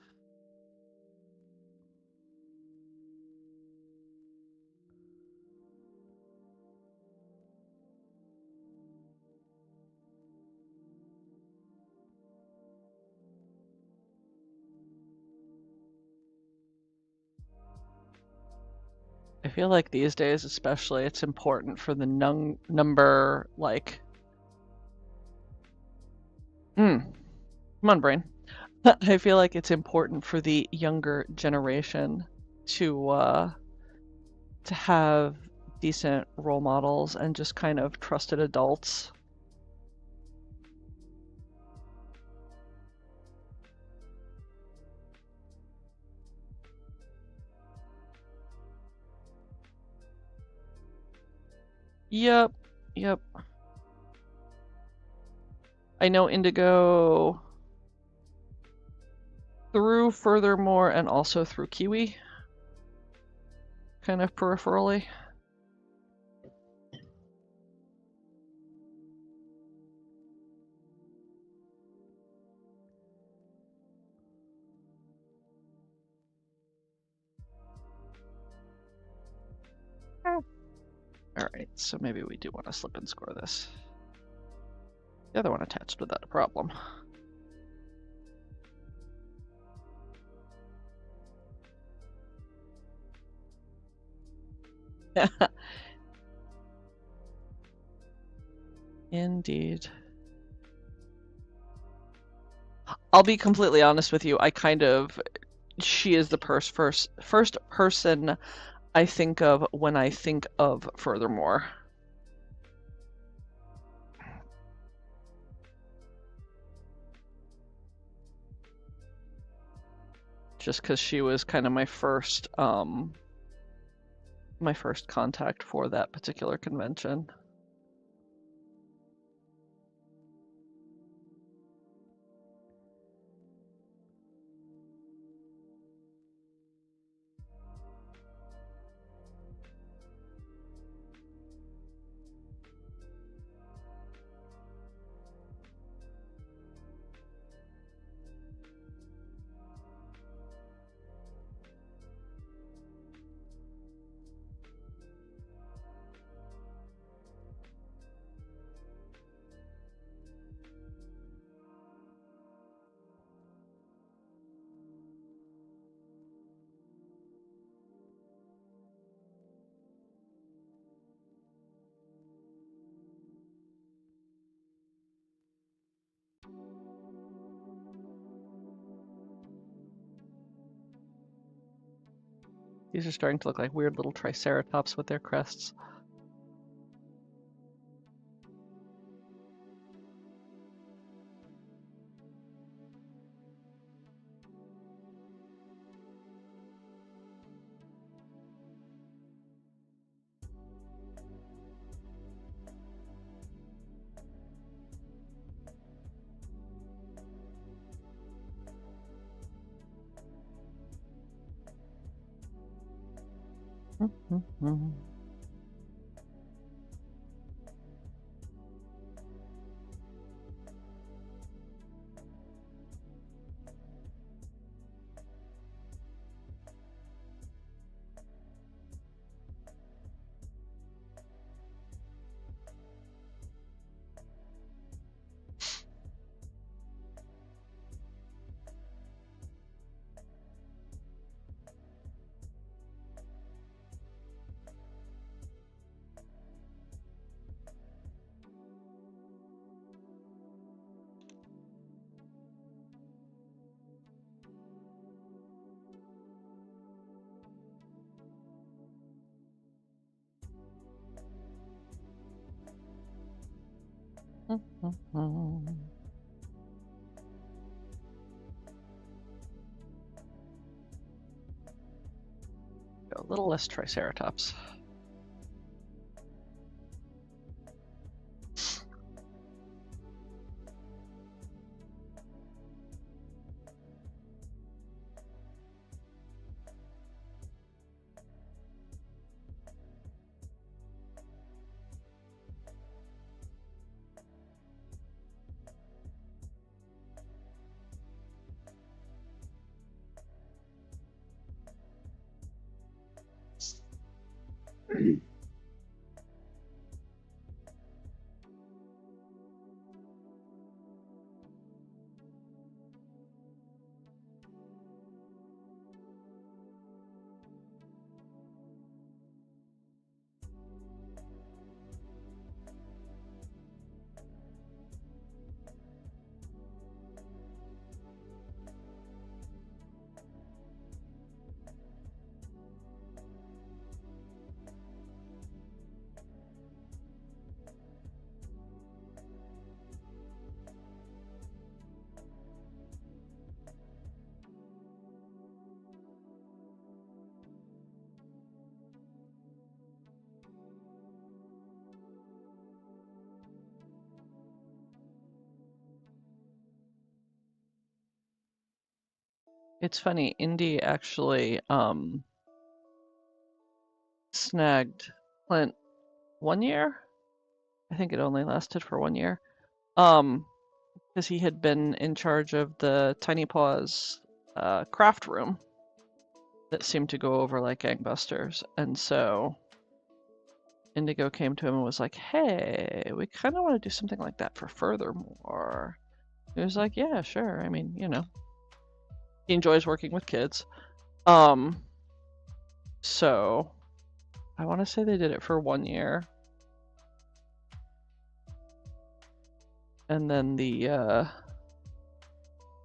S1: I feel like these days, especially, it's important for the number, like, come on, brain. I feel like it's important for the younger generation to have decent role models and just kind of trusted adults. Yep, yep. I know Indigo through Furthermore and also through Kiwi, kind of peripherally. Alright, so maybe we do want to slip and score this. The other one attached without a problem. Indeed. I'll be completely honest with you. She is the first person I think of when I think of Furthermore. Just because she was kind of my first contact for that particular convention. These are starting to look like weird little triceratops with their crests. A little less triceratops. It's funny, Indy actually snagged Clint 1 year. I think it only lasted for 1 year. Because he had been in charge of the Tiny Paws craft room that seemed to go over like gangbusters. And so Indigo came to him and was like, hey, we kind of want to do something like that for Furthermore. He was like, yeah, sure. I mean, he enjoys working with kids. So I want to say they did it for 1 year. And then the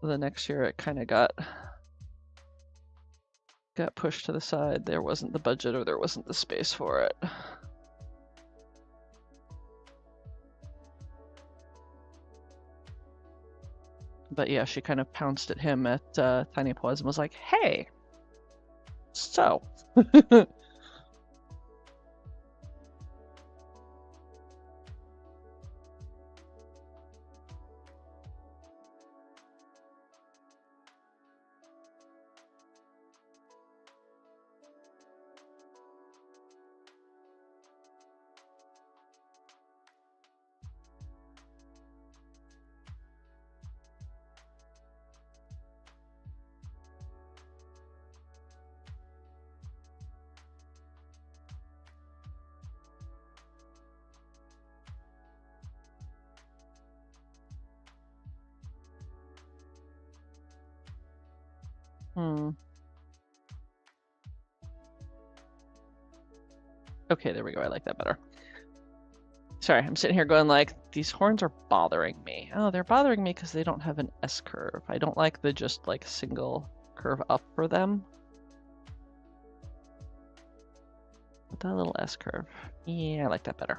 S1: next year it kind of got pushed to the side. There wasn't the budget or there wasn't the space for it. But yeah, she kind of pounced at him at Tiny Paws and was like, hey, so. Okay, there we go. I like that better. Sorry, I'm sitting here going like, these horns are bothering me. Oh, they're bothering me because they don't have an S-curve. I don't like the just like single curve up for them. But that little S-curve. Yeah, I like that better.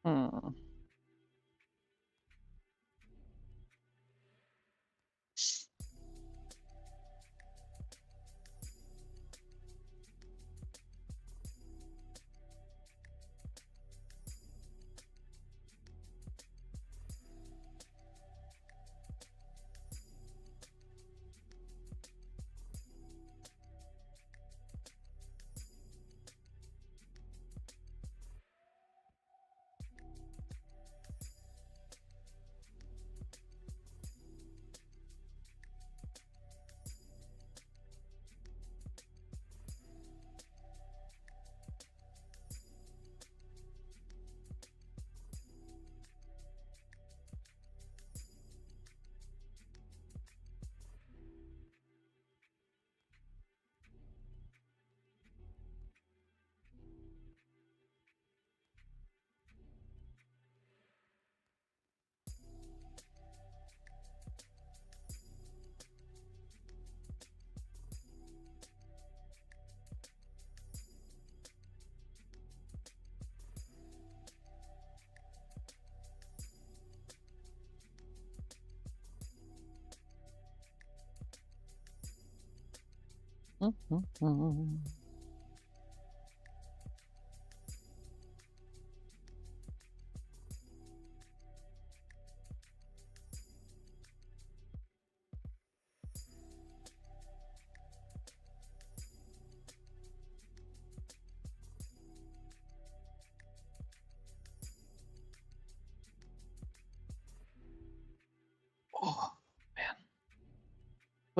S1: Hmm.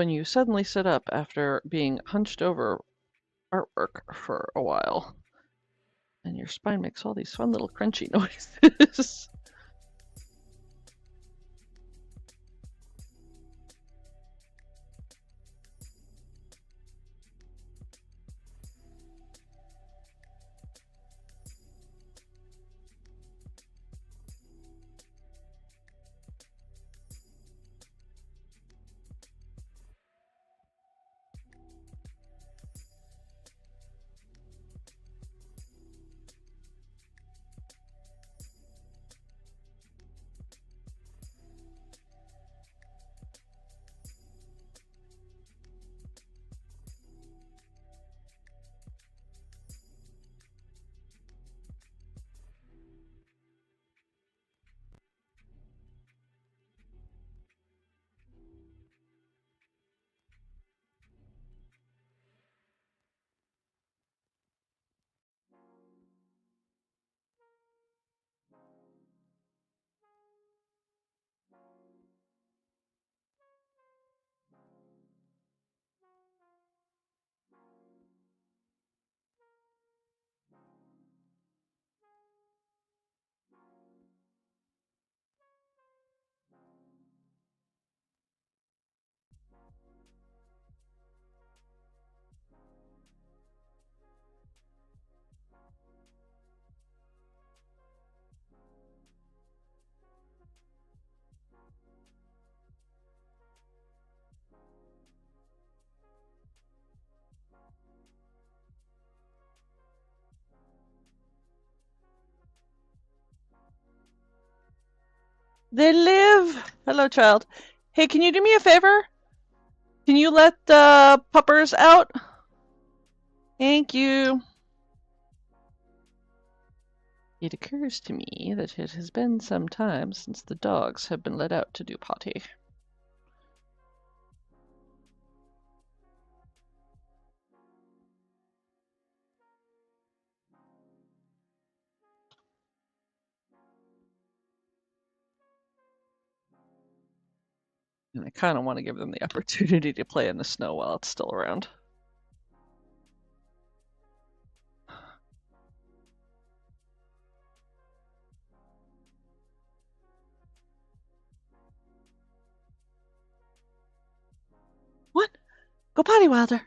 S1: when you suddenly sit up after being hunched over artwork for a while, and your spine makes all these fun little crunchy noises. They live! Hello, child. Hey, can you do me a favor? Can you let the puppers out? Thank you. It occurs to me that it has been some time since the dogs have been let out to do potty. And I kind of want to give them the opportunity to play in the snow while it's still around. What? Go potty, Wilder.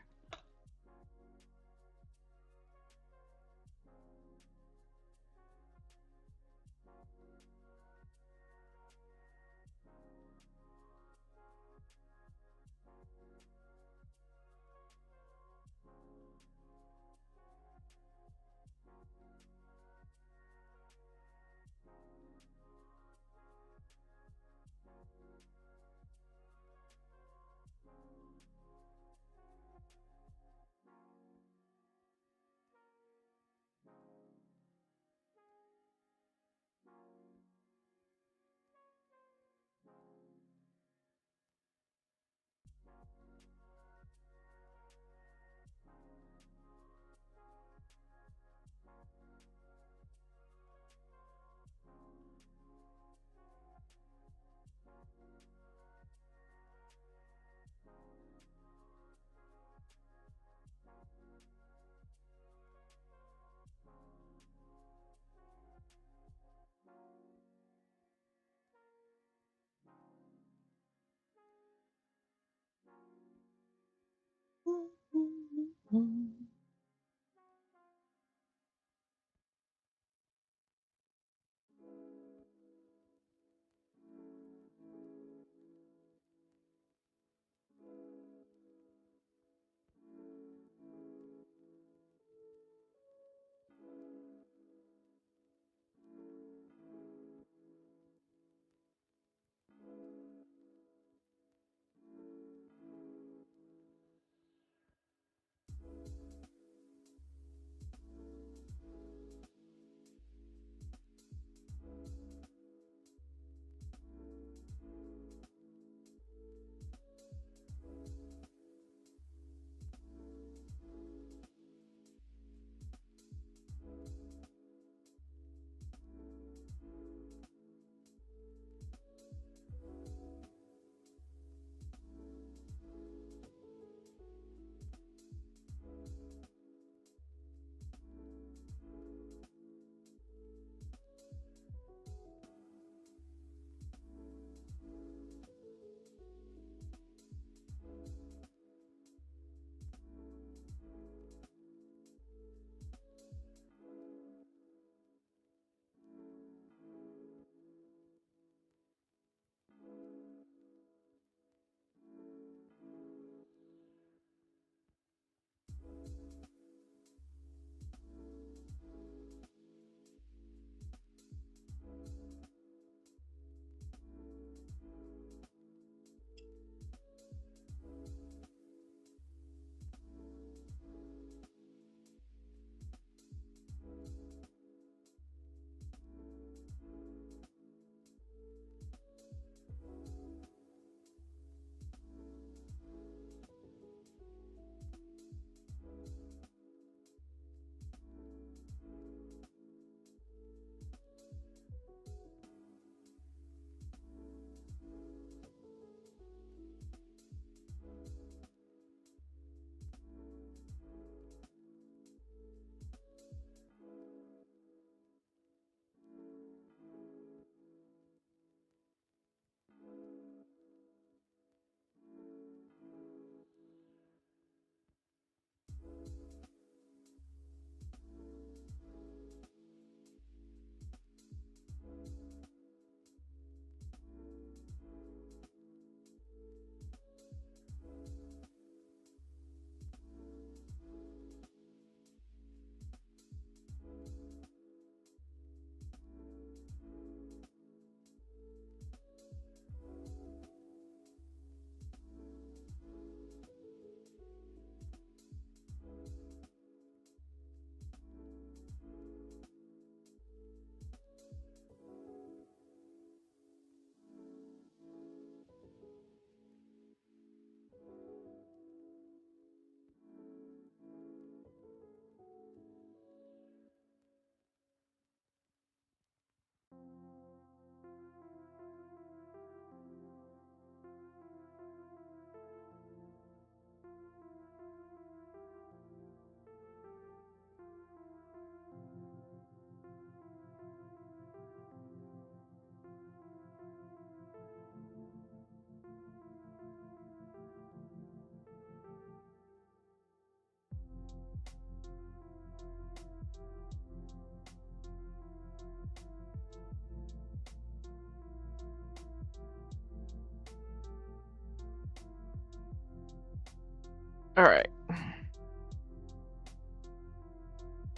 S1: Alright.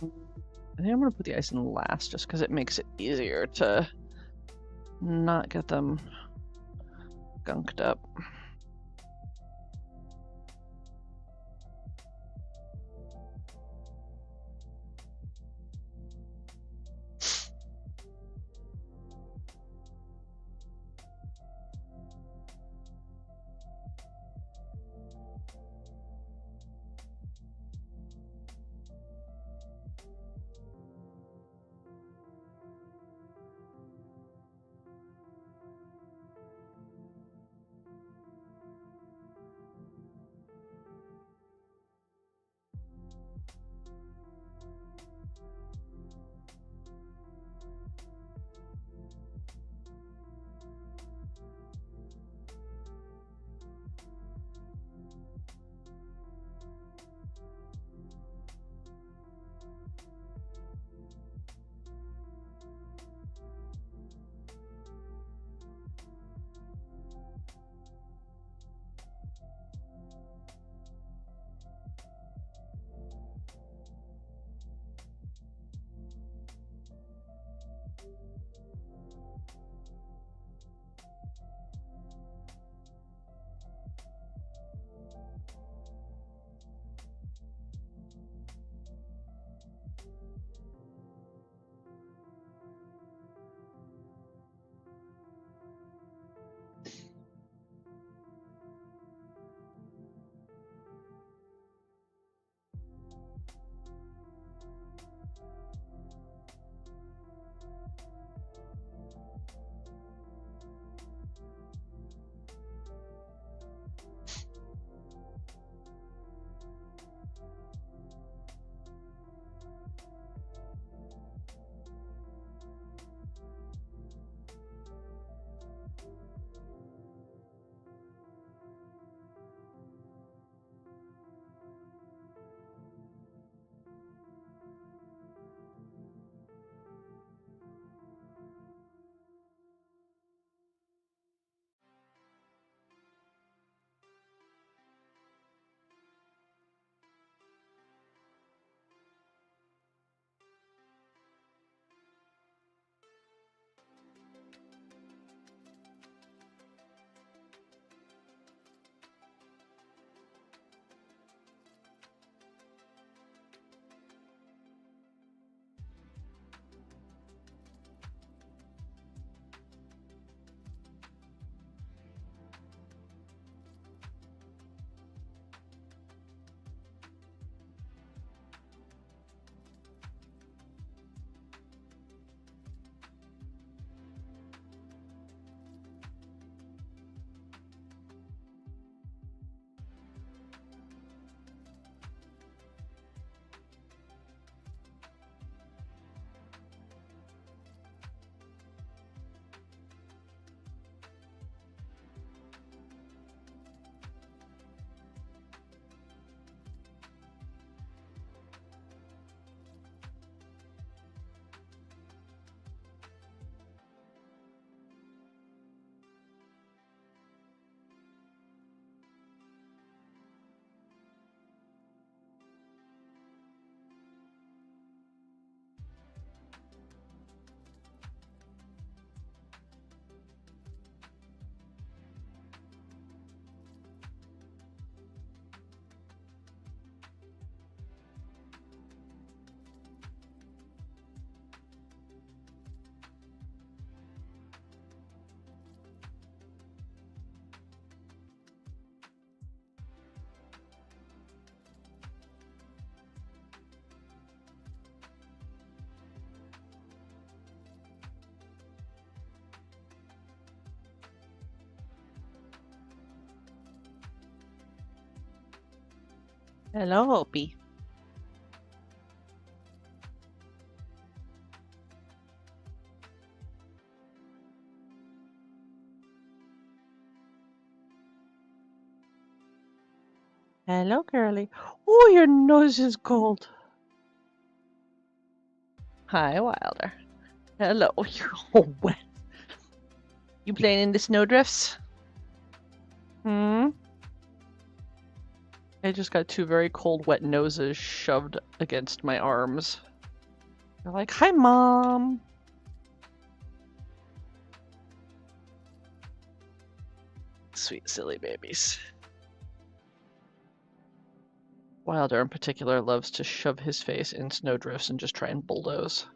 S1: I think I'm gonna put the ice in last just because it makes it easier to not get them gunked up. Hello, Opie. Hello, Curly. Oh, your nose is cold. Hi, Wilder. Hello. You're all wet. You playing in the snowdrifts? Hmm? I just got two very cold, wet noses shoved against my arms. They're like, "Hi, Mom!" Sweet, silly babies. Wilder, in particular, loves to shove his face in snowdrifts and just try and bulldoze.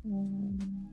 S1: Mm.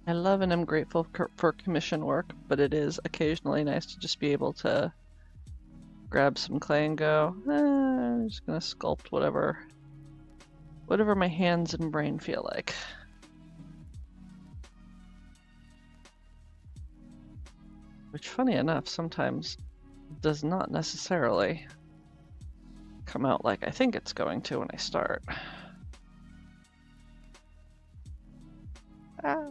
S1: I love and am grateful for commission work, but it is occasionally nice to just be able to grab some clay and go, I'm just gonna sculpt whatever my hands and brain feel like. Which, funny enough, sometimes does not necessarily come out like I think it's going to when I start. Ah.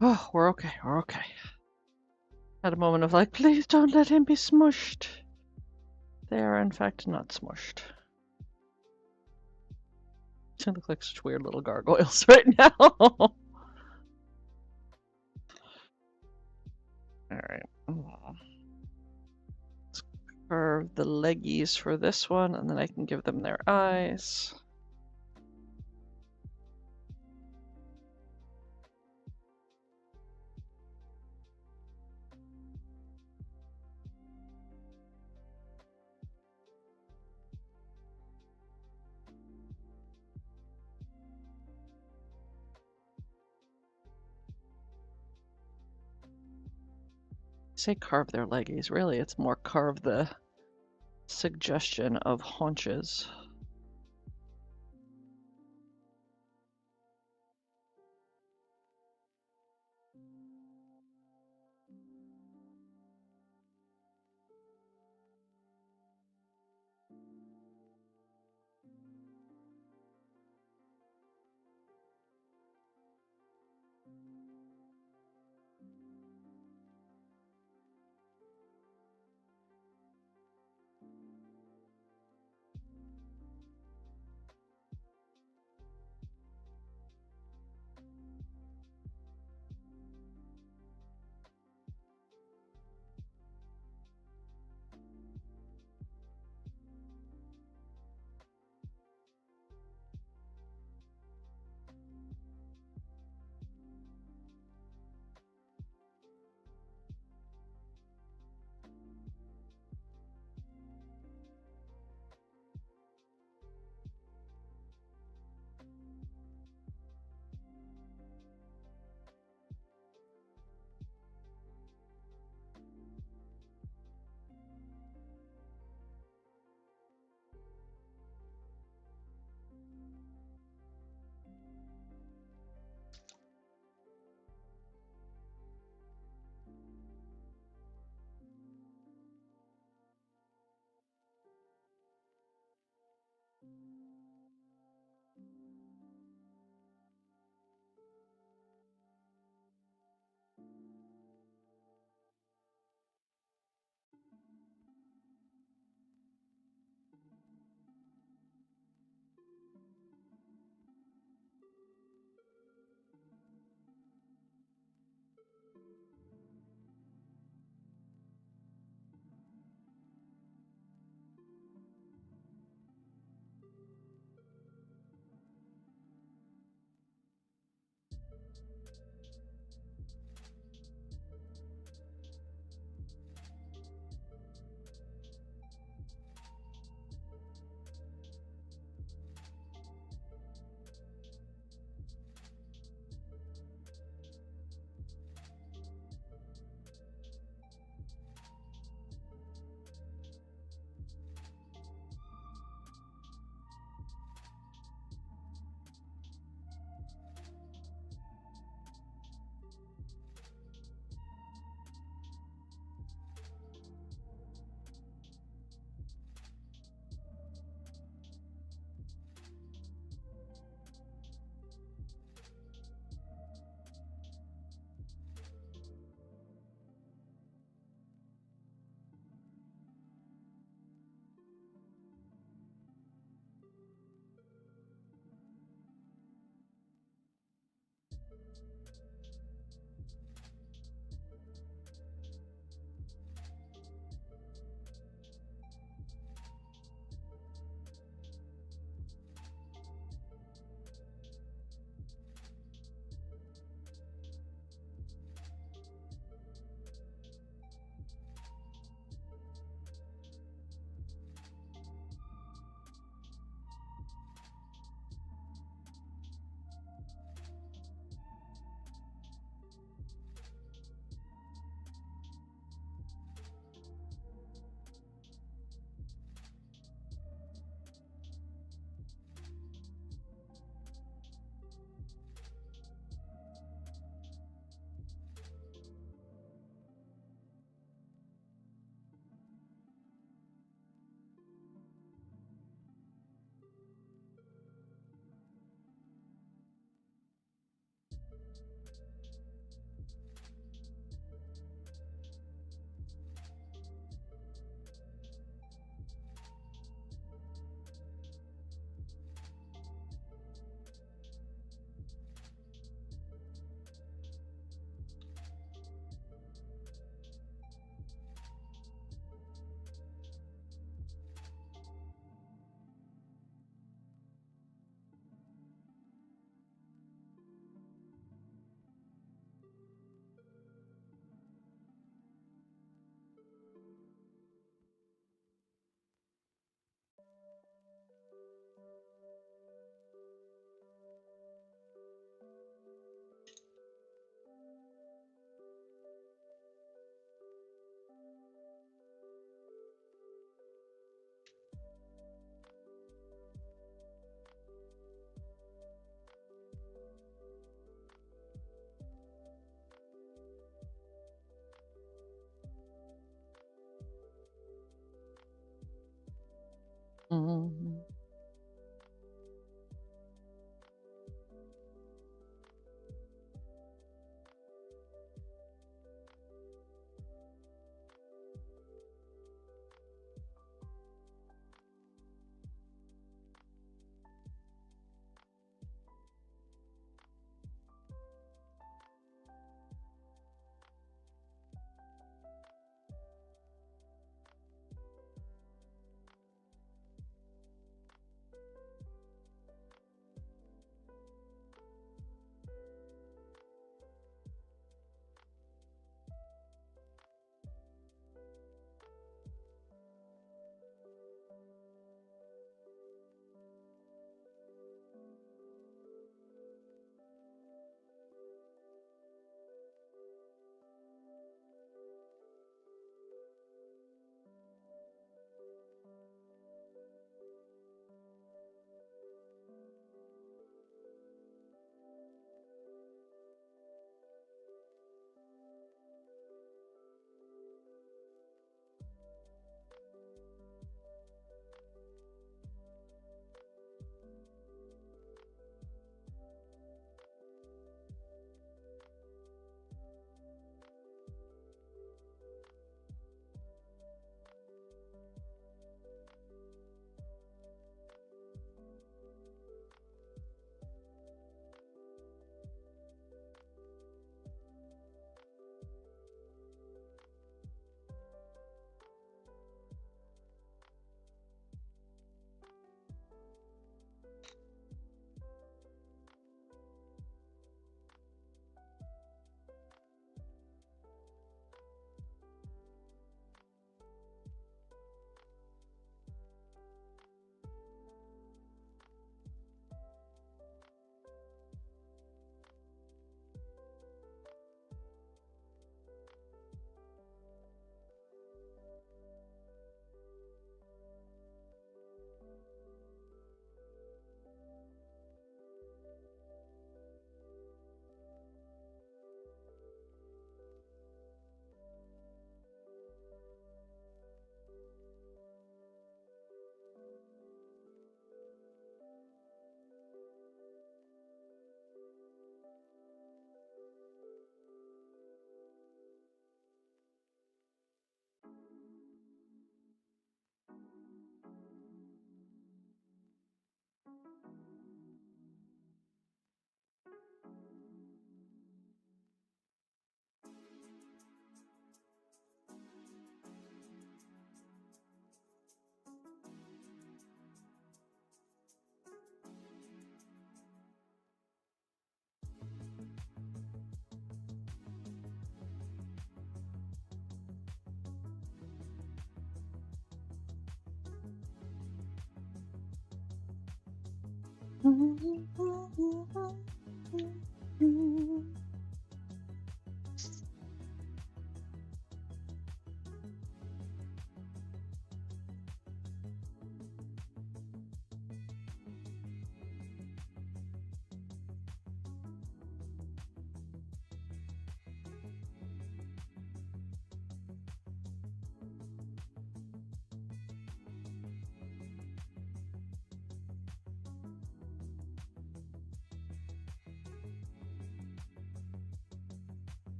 S1: Oh, we're okay. We're okay. Had a moment of like, please don't let him be smushed. They are, in fact, not smushed. They look like such weird little gargoyles right now. Alright. Let's carve the leggies for this one, and then I can give them their eyes. Say carve their leggies. Really, it's more carve the suggestion of haunches.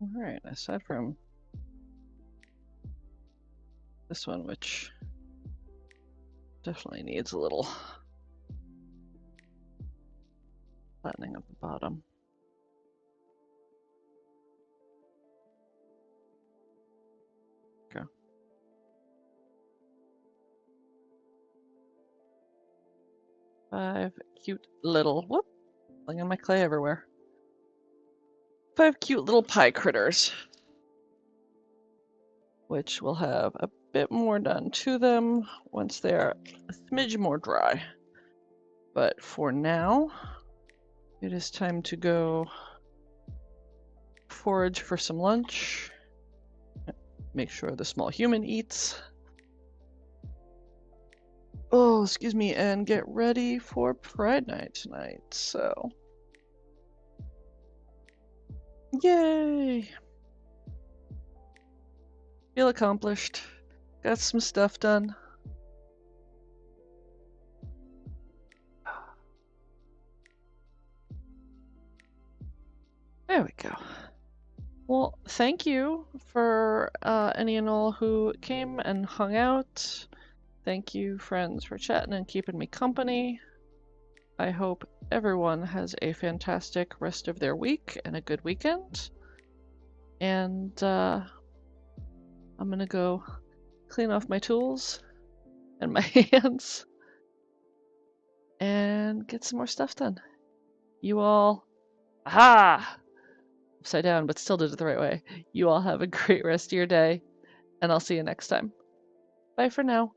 S1: All right, aside from this one, which definitely needs a little flattening of the bottom. Okay. 5 cute little, whoop, flinging my clay everywhere. 5 cute little pie critters, which will have a bit more done to them once they are a smidge more dry. But for now, it is time to go forage for some lunch. Make sure the small human eats. Oh, excuse me, and get ready for Pride Night tonight, so. Yay! Feel accomplished. Got some stuff done. There we go. Well, thank you for any and all who came and hung out. Thank you, friends, for chatting and keeping me company. I hope everyone has a fantastic rest of their week and a good weekend. And I'm gonna go clean off my tools and my hands and get some more stuff done. You all, aha! Upside down, but still did it the right way. You all have a great rest of your day, and I'll see you next time. Bye for now.